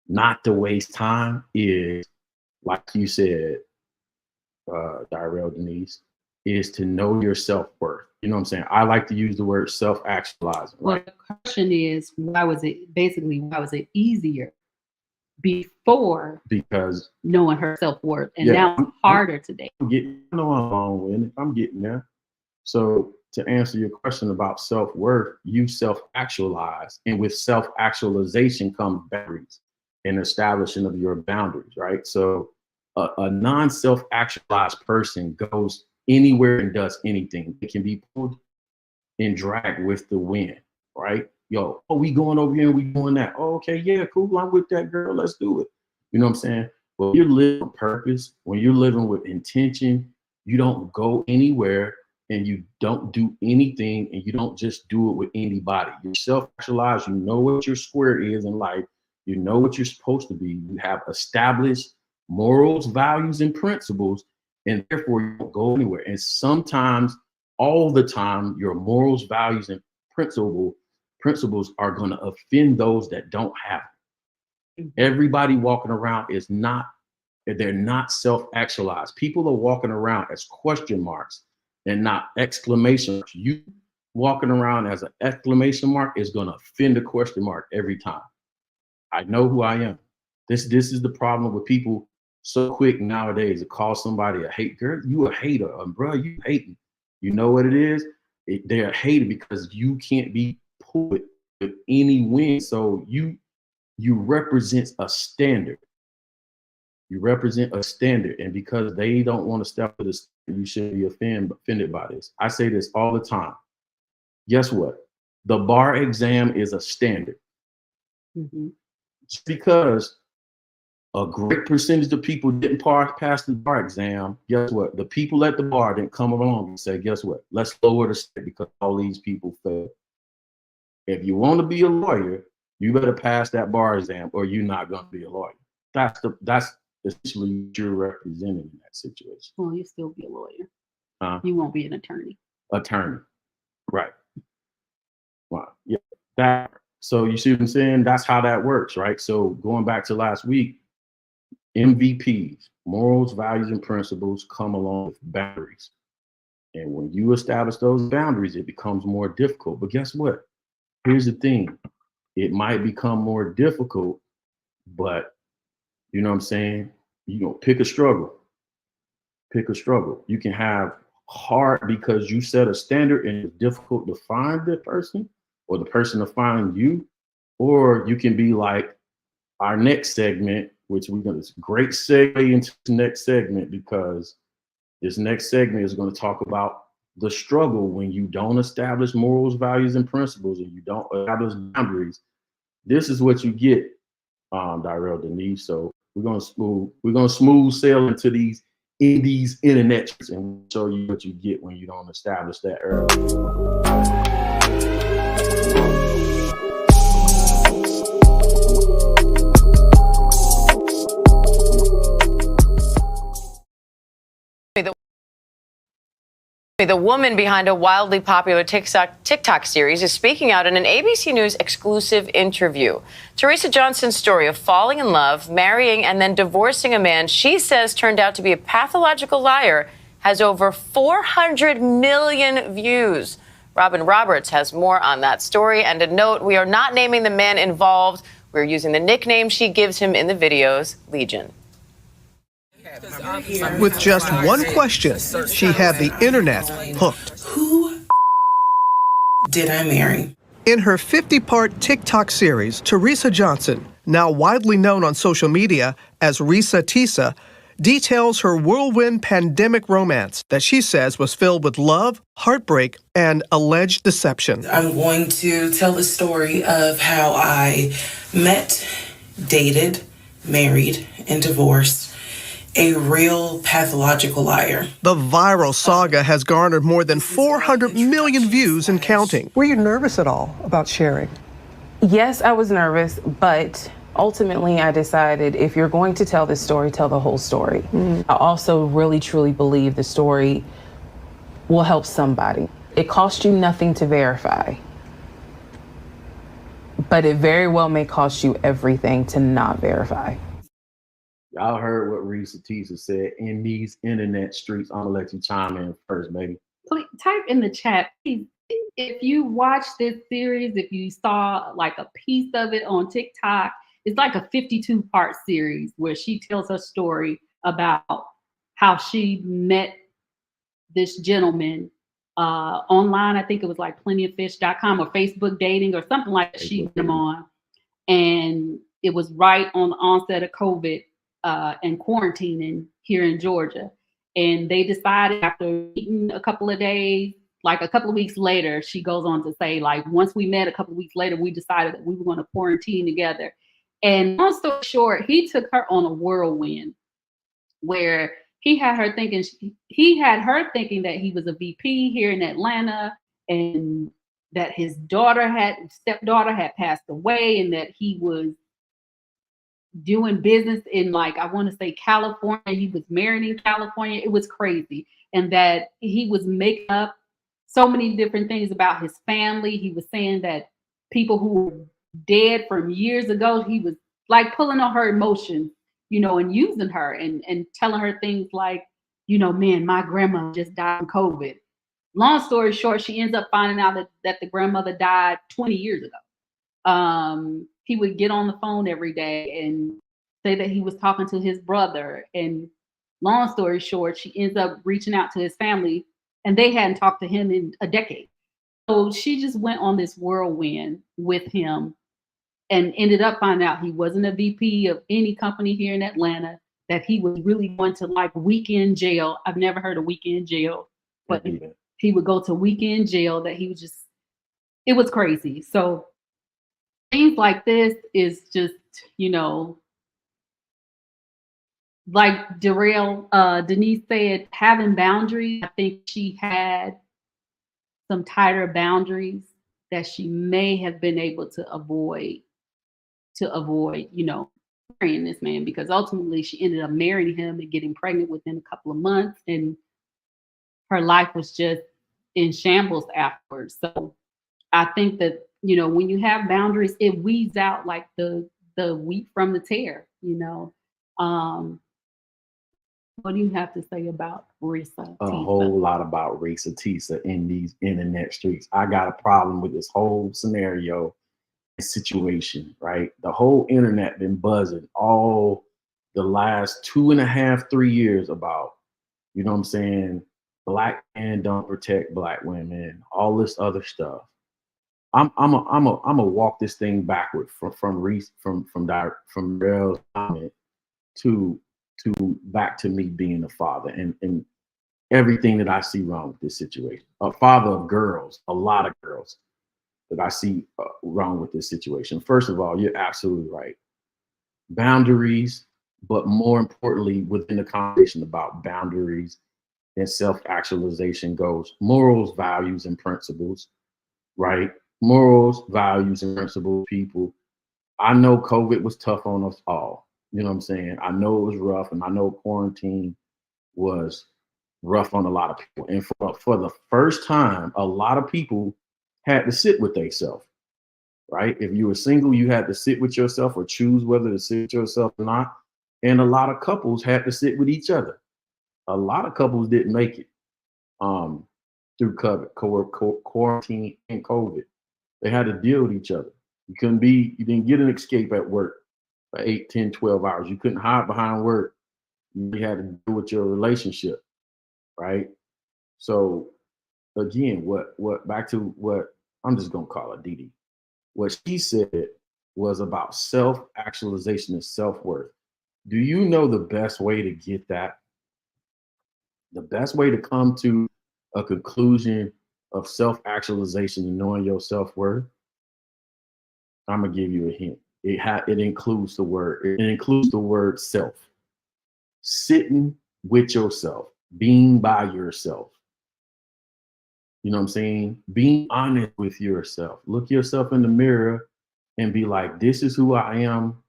not to waste time is, like you said, Darrell, Denise, is to know your self-worth. You know what I'm saying? I like to use the word self-actualizing. Right? Well, the question is, why was it easier before because knowing her self-worth, and now it's harder today? I'm getting there. So to answer your question about self-worth, you self-actualize, and with self-actualization comes boundaries and establishing of your boundaries, right? So a non-self-actualized person goes anywhere and does anything. It can be pulled and dragged with the wind, right? Yo, oh, we going over here and we doing that. Oh, okay, yeah, cool. I'm with that girl. Let's do it. You know what I'm saying? Well, you're living with purpose. When you're living with intention, you don't go anywhere and you don't do anything, and you don't just do it with anybody. You're self-actualized. You know what your square is in life. You know what you're supposed to be. You have established morals, values, and principles, and therefore you don't go anywhere. And sometimes, all the time, your morals, values, and principles are going to offend those that don't have it. Everybody walking around they're not self-actualized. People are walking around as question marks and not exclamation marks. You walking around as an exclamation mark is going to offend a question mark every time. I know who I am. This is the problem with people so quick nowadays to call somebody a hate. Girl, you a hater, bro, you hating. You know what it is? They're a hater because you can't be pulled with any wind. So you represent a standard. You represent a standard, and because they don't want to step to this, you should be offended by this. I say this all the time. Guess what? The bar exam is a standard. Mm-hmm. Just because a great percentage of people didn't pass the bar exam, guess what? The people at the bar didn't come along and say, guess what? Let's lower the standard because all these people failed. If you want to be a lawyer, you better pass that bar exam or you're not going to be a lawyer. That's essentially what you're representing in that situation. Well, you still be a lawyer. You won't be an attorney. Attorney, right? Wow, yeah. So you see what I'm saying? That's how that works, right? So going back to last week, MVPs, morals, values, and principles come along with boundaries. And when you establish those boundaries, it becomes more difficult. But guess what? Here's the thing. It might become more difficult, but you know what I'm saying? Pick a struggle. Pick a struggle. You can have hard because you set a standard and it's difficult to find the person or the person to find you, or you can be like our next segment, which we're going to great segue into the next segment, because this next segment is going to talk about the struggle when you don't establish morals, values, and principles, and you don't establish boundaries. This is what you get, Darrell, Denise. So we're gonna smooth sail into these internet and show you what you get when you don't establish that early. The woman behind a wildly popular TikTok series is speaking out in an ABC News exclusive interview. Teresa Johnson's story of falling in love, marrying, and then divorcing a man she says turned out to be a pathological liar has over 400 million views. Robin Roberts has more on that story. And a note, we are not naming the man involved. We're using the nickname she gives him in the videos, Legion. With just one question, she had the internet hooked. Who did I marry? In her 50-part TikTok series, Teresa Johnson, now widely known on social media as Reesa Teesa, details her whirlwind pandemic romance that she says was filled with love, heartbreak, and alleged deception. I'm going to tell the story of how I met, dated, married, and divorced a real pathological liar. The viral saga has garnered more than 400 million views and counting. Were you nervous at all about sharing? Yes, I was nervous, but ultimately I decided if you're going to tell this story, tell the whole story. I also really, truly believe the story will help somebody. It costs you nothing to verify, but it very well may cost you everything to not verify. Y'all heard what Reesa Teesa said in these internet streets. I'm gonna let you chime in first, baby. Please type in the chat, please. If you watch this series, if you saw like a piece of it on TikTok, it's like a 52-part series where she tells her story about how she met this gentleman online. I think it was like plentyoffish.com or Facebook dating or something like that. She met him on. And it was right on the onset of COVID and quarantining here in Georgia. And they decided after meeting a couple of days, like a couple of weeks later, she goes on to say, like, once we met a couple of weeks later, we decided that we were going to quarantine together. And long story short, he took her on a whirlwind where he had her thinking that he was a VP here in Atlanta and that his stepdaughter had passed away and that he was doing business in, like, I want to say California. He was married in California. It was crazy. And that he was making up so many different things about his family. He was saying that people who were dead from years ago, he was like pulling on her emotions, you know, and using her and telling her things like, you know, man, my grandma just died from COVID. Long story short, she ends up finding out that the grandmother died 20 years ago. He would get on the phone every day and say that he was talking to his brother. And long story short, she ends up reaching out to his family and they hadn't talked to him in a decade. So she just went on this whirlwind with him and ended up finding out he wasn't a VP of any company here in Atlanta, that he was really going to like weekend jail. I've never heard of weekend jail, but he would go to weekend jail, that he was just, it was crazy. So things like this is just, you know, like Denise said, having boundaries. I think she had some tighter boundaries that she may have been able to avoid, you know, marrying this man, because ultimately she ended up marrying him and getting pregnant within a couple of months, and her life was just in shambles afterwards. So I think that, you know, when you have boundaries, it weeds out like the wheat from the tare, you know. What do you have to say about Reesa Teesa? A whole lot about Reesa Teesa in these internet streets. I got a problem with this whole scenario and situation, right? The whole internet been buzzing all the last 2.5, 3 years about, you know what I'm saying, black men don't protect black women, all this other stuff. I'm a walk this thing backward from Darrell's comment to back to me being a father and everything that I see wrong with this situation. A father of girls, a lot of girls that I see wrong with this situation. First of all, you're absolutely right. Boundaries, but more importantly, within the conversation about boundaries and self-actualization goes morals, values, and principles, right? Morals, values, and principles, people. I know COVID was tough on us all. You know what I'm saying? I know it was rough, and I know quarantine was rough on a lot of people. And for the first time, a lot of people had to sit with themselves, right? If you were single, you had to sit with yourself or choose whether to sit with yourself or not. And a lot of couples had to sit with each other. A lot of couples didn't make it through quarantine and COVID. They had to deal with each other. You didn't get an escape at work for 8, 10, 12 hours. You couldn't hide behind work. You had to deal with your relationship, right? So again, back to what I'm just gonna call it Dee. What she said was about self-actualization and self-worth. Do you know the best way to get that? The best way to come to a conclusion of self-actualization and knowing your self-worth? I'm gonna give you a hint. It includes the word self. Sitting with yourself, being by yourself. You know what I'm saying? Being honest with yourself. Look yourself in the mirror and be like, this is who I am.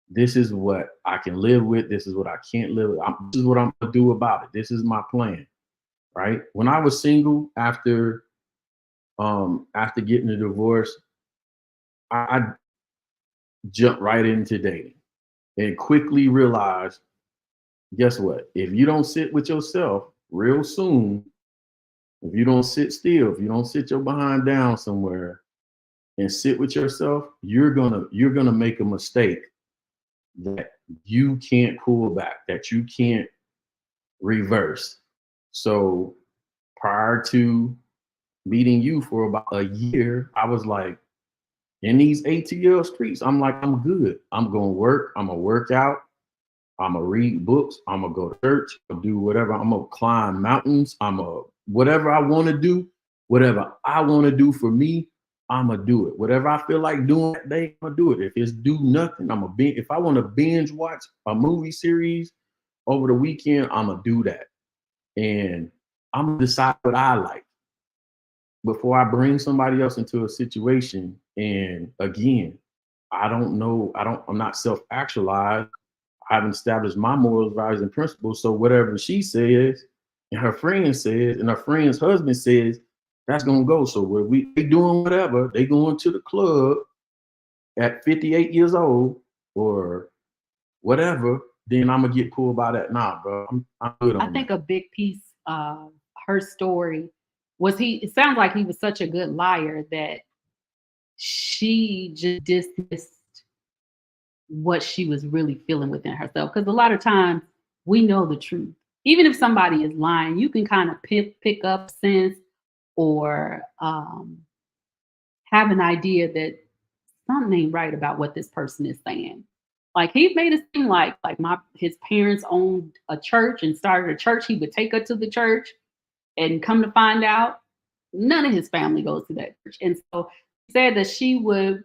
This is what I can live with. This is what I can't live with. This is what I'm gonna do about it. This is my plan, right? When I was single after getting a divorce, I jumped right into dating and quickly realized, guess what? If you don't sit with yourself real soon, if you don't sit still, if you don't sit your behind down somewhere and sit with yourself, you're gonna make a mistake that you can't pull back, that you can't reverse. So prior to meeting you for about a year, I was like, in these ATL streets, I'm like, I'm good. I'm gonna work, I'm gonna work out, I'm gonna read books, I'm gonna go to church, I'll do whatever, I'm gonna climb mountains, whatever I wanna do, whatever I wanna do for me, I'm gonna do it. Whatever I feel like doing that day, I'm gonna do it. If it's do nothing, if I wanna binge watch a movie series over the weekend, I'm gonna do that. And I'm gonna decide what I like before I bring somebody else into a situation. And again, I'm not self-actualized. I haven't established my morals, values, and principles. So whatever she says and her friend says and her friend's husband says, that's gonna go. So where they doing whatever, they going to the club at 58 years old or whatever, then I'm gonna get pulled by that. Nah, bro, I'm good on I think a big piece of her story was it sounds like he was such a good liar that she just dismissed what she was really feeling within herself. Because a lot of times we know the truth. Even if somebody is lying, you can kind of pick up sense or have an idea that something ain't right about what this person is saying. Like he made it seem like his parents owned a church and started a church. He would take her to the church and come to find out none of his family goes to that church. And so he said that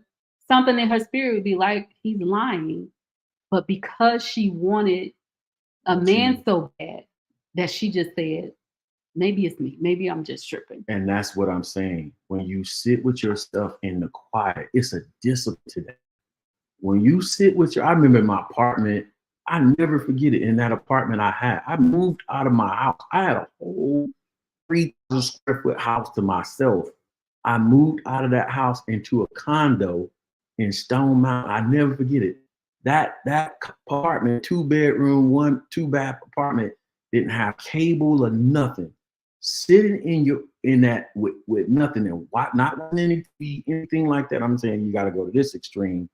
something in her spirit would be like, he's lying. But because she wanted a man so bad that she just said, maybe it's me. Maybe I'm just tripping. And that's what I'm saying. When you sit with yourself in the quiet, it's a discipline to that. When you sit with I remember in my apartment, I never forget it. In that apartment I moved out of my house. I had a whole 3,000 square foot house to myself. I moved out of that house into a condo in Stone Mountain. I never forget it. That apartment, 2-bedroom, 2-bath apartment, didn't have cable or nothing. Sitting in that with nothing and not wanting anything like that. I'm saying you got to go to this extreme,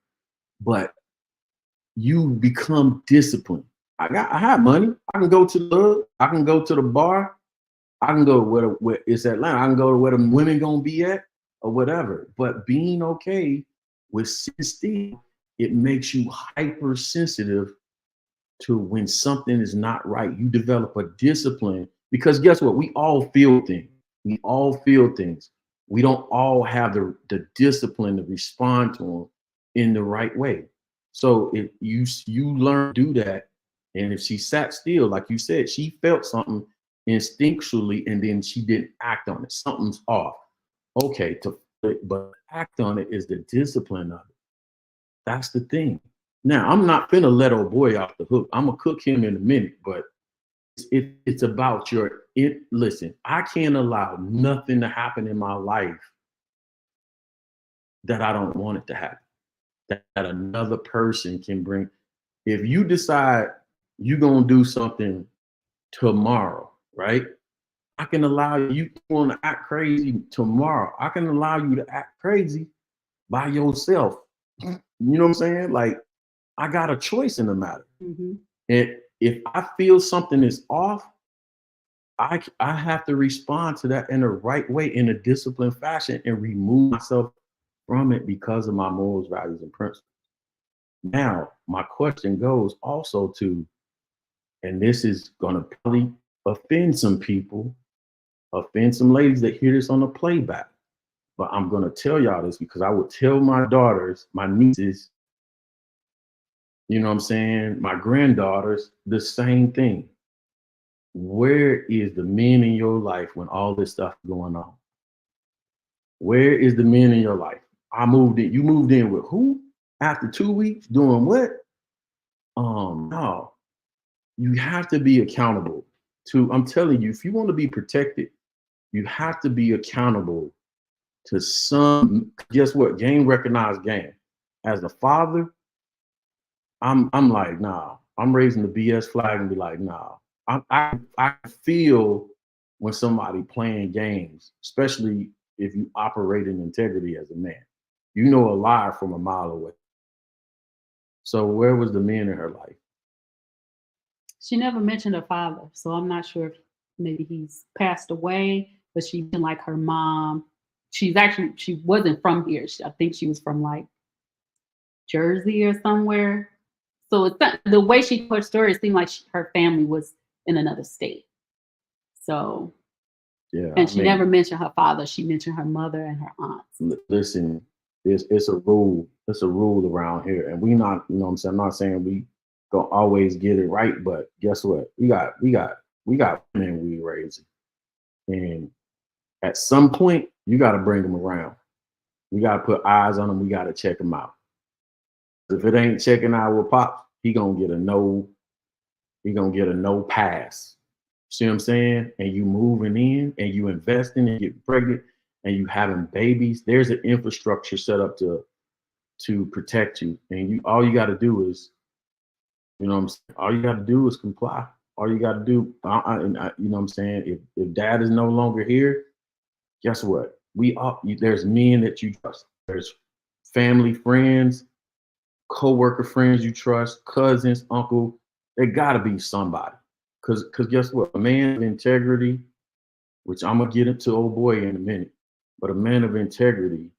but you become disciplined. I have money. I can go to the club. I can go to the bar. I can go where it's Atlanta. I can go to where the women gonna be at or whatever. But being okay with sitting still, it makes you hypersensitive to when something is not right. You develop a discipline because guess what? We all feel things. We all feel things. We don't all have the discipline to respond to them in the right way. So if you learn to do that, and if she sat still, like you said, she felt something instinctually and then she didn't act on it. Something's off. Okay, but act on it is the discipline of it. That's the thing. Now, I'm not finna let old boy off the hook. I'm gonna cook him in a minute, but it's about listen, I can't allow nothing to happen in my life that I don't want it to happen, that another person can bring. If you decide you're going to do something tomorrow, right? I can allow you want to act crazy tomorrow. I can allow you to act crazy by yourself. You know what I'm saying? Like, I got a choice in the matter. Mm-hmm. And if I feel something is off, I have to respond to that in the right way, in a disciplined fashion, and remove myself from it because of my morals, values, and principles. Now, my question goes also to, and this is going to probably offend some people, offend some ladies that hear this on the playback, but I'm going to tell y'all this because I would tell my daughters, my nieces, you know what I'm saying, my granddaughters, the same thing. Where is the men in your life when all this stuff is going on? Where is the men in your life? I moved in. You moved in with who? After 2 weeks, doing what? No. You have to be accountable to, I'm telling you, if you want to be protected, you have to be accountable to some, guess what? Game recognized game. As a father, I'm like, nah, I'm raising the BS flag and be like, nah. I feel when somebody playing games, especially if you operate in integrity as a man. You know a lie from a mile away. So where was the man in her life? She never mentioned her father, so I'm not sure if maybe he's passed away, but she been like her mom. She wasn't from here. I think she was from like Jersey or somewhere. So it's not, the way she told her story, it seemed like her family was in another state. So, yeah, and she never mentioned her father. She mentioned her mother and her aunts. Listen, it's a rule. It's a rule around here, and we not, you know what I'm saying. I'm not saying we gonna always get it right, but guess what? We got women we raising, and at some point you got to bring them around. We got to put eyes on them. We got to check them out. If it ain't checking out with Pops, he gonna get a no. He gonna get a no pass. See what I'm saying? And you moving in and you investing and getting pregnant and you having babies. There's an infrastructure set up to protect you. And all you got to do is, you know what I'm saying? All you got to do is comply. All you got to do, you know what I'm saying? If dad is no longer here, guess what? There's men that you trust. There's family, friends, co-worker friends you trust, cousins, uncle. There gotta be somebody. Cause guess what? A man of integrity, which I'm gonna get into old boy in a minute, but a man of integrity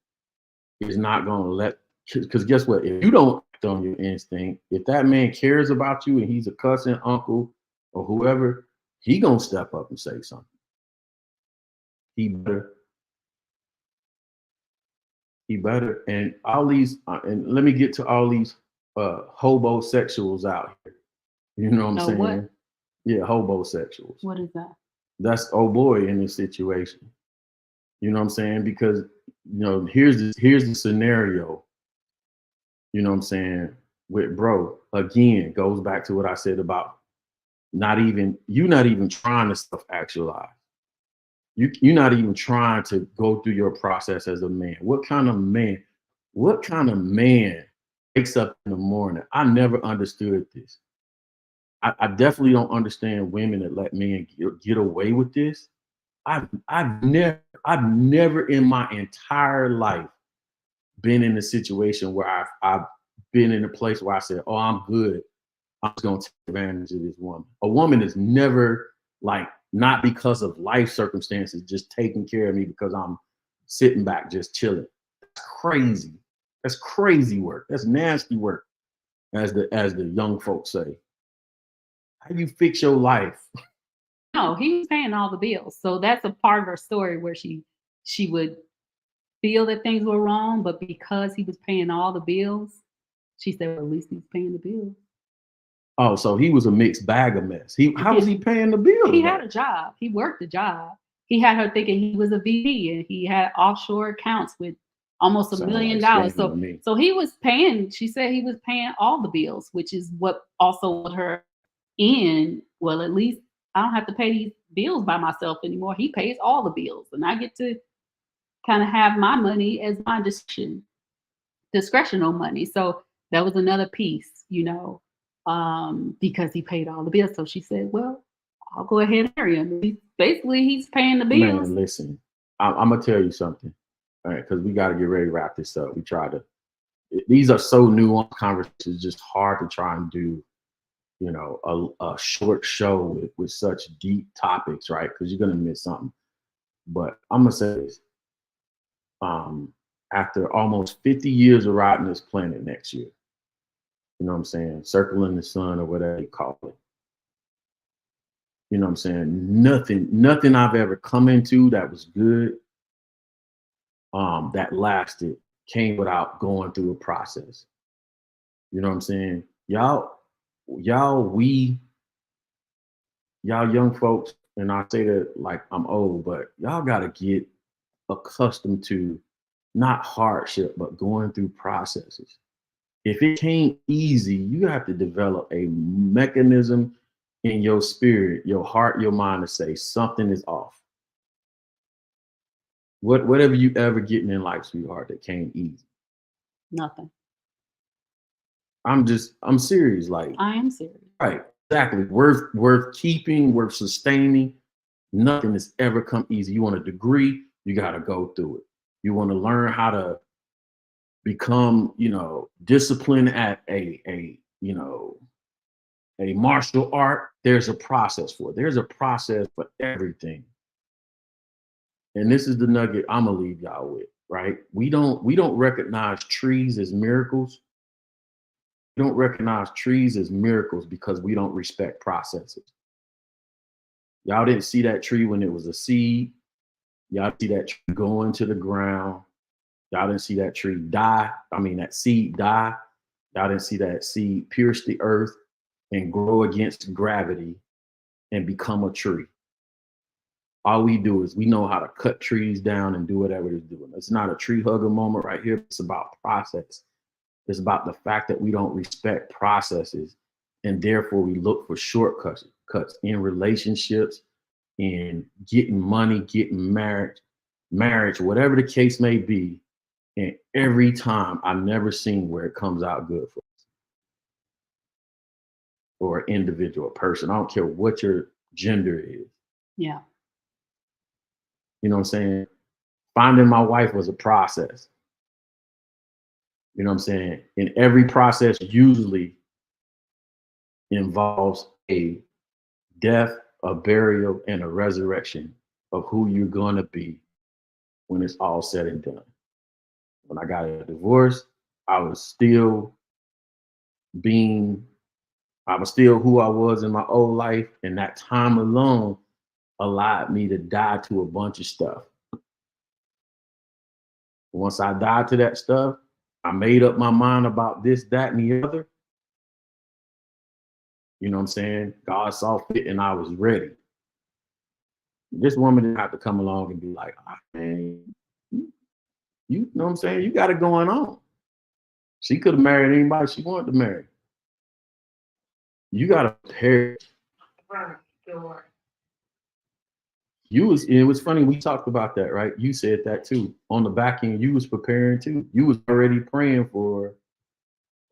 is not gonna let, cause guess what? If you don't act on your instinct, if that man cares about you and he's a cousin, uncle, or whoever, he gonna step up and say something. He better. And all these, and let me get to all these hobosexuals out here. You know what I'm saying? What? Yeah, hobosexuals. What is that? That's oh boy in this situation. You know what I'm saying? Because, you know, here's the scenario. You know what I'm saying? With bro, again, goes back to what I said about you not even trying to self-actualize. You're not even trying to go through your process as a man. What kind of man wakes up in the morning? I never understood this. I definitely don't understand women that let men get away with this. I've never in my entire life been in a situation where I've been in a place where I said, oh, I'm good. I'm just gonna take advantage of this woman. A woman is never like, not because of life circumstances, just taking care of me because I'm sitting back, just chilling. That's crazy. That's crazy work. That's nasty work, as the young folks say. How do you fix your life? No, he was paying all the bills. So that's a part of her story where she would feel that things were wrong, but because he was paying all the bills, she said, well, at least he's paying the bills. Oh, so he was a mixed bag of mess. How was he paying the bills? He had a job. He worked a job. He had her thinking he was a VP, and he had offshore accounts with almost $1 million. So he was paying, she said he was paying all the bills, which is what also put her in, well, at least I don't have to pay these bills by myself anymore. He pays all the bills, and I get to kind of have my money as my discretional money. So that was another piece, because he paid all the bills. So she said, well, I'll go ahead and marry him. Basically, he's paying the bills. Man, listen, I'm going to tell you something, all right, because we got to get ready to wrap this up. These are so nuanced conversations, just hard to try and do, a short show with such deep topics, right? Because you're going to miss something. But I'm going to say this. After almost 50 years of riding this planet next year, you know what I'm saying? Circling the sun or whatever you call it. You know what I'm saying? Nothing I've ever come into that was good, that lasted, came without going through a process. You know what I'm saying? Y'all young folks, and I say that like I'm old, but y'all gotta get accustomed to not hardship, but going through processes. If it came easy, you have to develop a mechanism in your spirit, your heart, your mind to say something is off. Whatever you ever getting in life, sweetheart, that came easy. Nothing. I'm serious. Like, I am serious. Right. Exactly. Worth keeping, worth sustaining. Nothing has ever come easy. You want a degree, you got to go through it. You want to learn how to become, disciplined at a martial art. There's a process for it. There's a process for everything. And this is the nugget I'm gonna leave y'all with, right? We don't recognize trees as miracles. We don't recognize trees as miracles because we don't respect processes. Y'all didn't see that tree when it was a seed. Y'all see that tree go into the ground. Y'all didn't see that tree die. That seed die. Y'all didn't see that seed pierce the earth and grow against gravity and become a tree. All we do is we know how to cut trees down and do whatever it's doing. It's not a tree hugger moment right here. It's about process. It's about the fact that we don't respect processes, and therefore we look for shortcuts in relationships, in getting money, getting marriage, whatever the case may be. And every time I've never seen where it comes out good for us or an individual person. I don't care what your gender is. Yeah. You know what I'm saying? Finding my wife was a process. You know what I'm saying? And every process usually involves a death, a burial, and a resurrection of who you're going to be when it's all said and done. When I got a divorce, I was still who I was in my old life. And that time alone allowed me to die to a bunch of stuff. Once I died to that stuff, I made up my mind about this, that, and the other. You know what I'm saying? God saw fit and I was ready. This woman didn't have to come along and be like, man, you know what I'm saying? You got it going on. She could have married anybody she wanted to marry. You got to prepare. It was funny, we talked about that, right? You said that too. On the back end, you was preparing too. You was already praying for,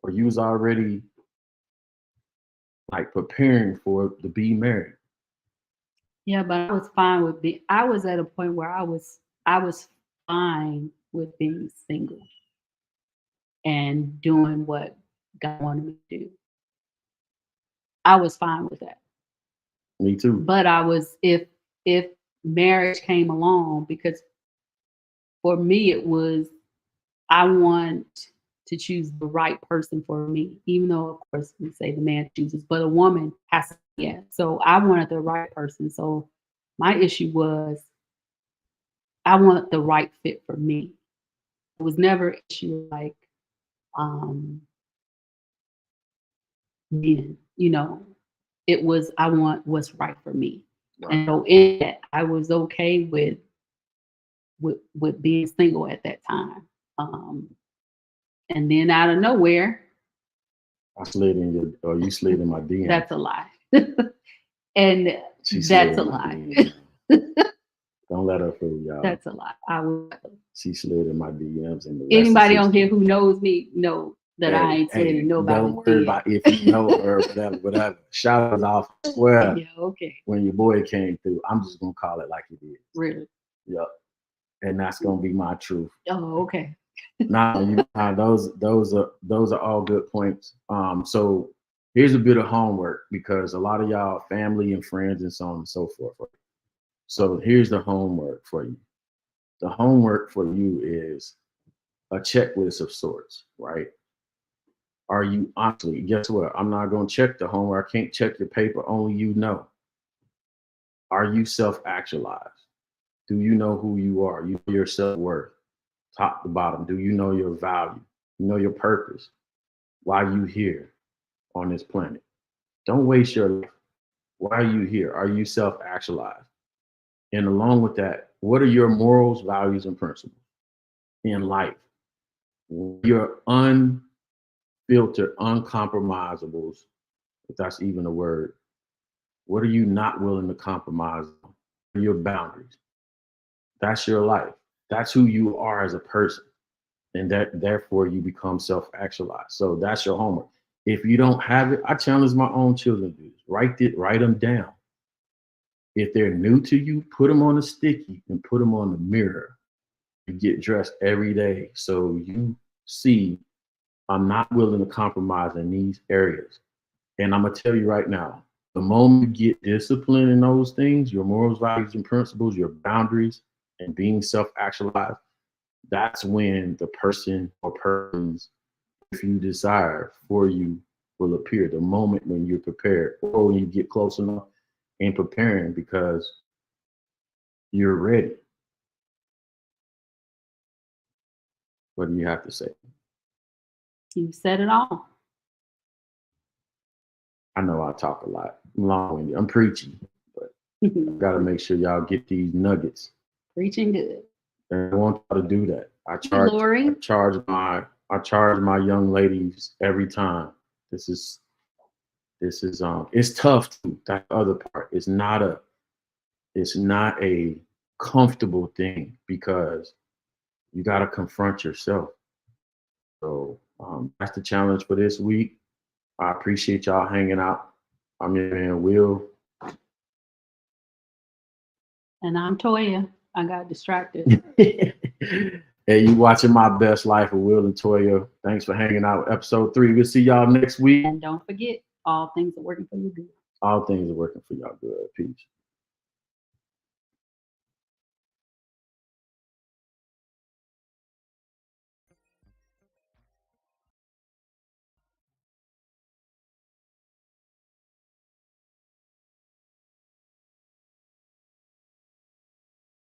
or you was already like preparing for to be married. Yeah, but I was fine with I was at a point where I was fine with being single and doing what God wanted me to do. I was fine with that. Me too. But I was, if marriage came along, because for me it was, I want to choose the right person for me, even though of course we say the man chooses, but a woman has to, yeah. So I wanted the right person. So my issue was I want the right fit for me. It was never an issue like men, it was, I want what's right for me. Right. And so in that, I was okay with being single at that time. And then out of nowhere, you slid in my DM. That's a lie. And She slid That's a in my lie. DMs. Don't let her fool y'all. That's a lie. I would. She slid in my DMs, and the rest Anybody is on history. here who knows me know that I ain't slid in nobody's don't worry DM. about if you know her, whatever. Shout out off. I swear, Yeah, okay. when your boy came through, I'm just gonna call it like it is. Really? Yep. And that's gonna be my truth. Oh, okay. Those are all good points. So here's a bit of homework because a lot of y'all family and friends and so on and so forth. So here's the homework for you. The homework for you is a checklist of sorts, right? Are you honestly, guess what? I'm not going to check the homework. I can't check your paper. Only you know. Are you self-actualized? Do you know who you are? You know your self-worth, top to bottom. Do you know your value? You know your purpose? Why are you here on this planet? Don't waste your life. Why are you here? Are you self-actualized? And along with that, what are your morals, values, and principles in life? Your unfiltered, uncompromisables, if that's even a word. What are you not willing to compromise on? Your boundaries. That's your life. That's who you are as a person. And that therefore you become self-actualized. So that's your homework. If you don't have it, I challenge my own children to do this. Write them down. If they're new to you, put them on a sticky and put them on the mirror. You get dressed every day so you see I'm not willing to compromise in these areas. And I'm gonna tell you right now, the moment you get disciplined in those things, your morals, values, and principles, your boundaries, and being self-actualized, that's when the person or persons, if you desire for you, will appear. The moment when you're prepared or when you get close enough and preparing because you're ready. What do you have to say? You said it all. I know I talk a lot. I'm long-winded. I'm preachy, but I gotta make sure y'all get these nuggets. Preaching good. And I want y'all to do that. I Lori. charge my young ladies every time. This is it's tough too. That other part. It's not a comfortable thing because you gotta confront yourself. So that's the challenge for this week. I appreciate y'all hanging out. I'm your man, Will. And I'm Toya. I got distracted. Hey, you watching My Best Life with Will and Toya. Thanks for hanging out with episode 3. We'll see y'all next week. And don't forget, all things are working for you good. All things are working for y'all good. Peace.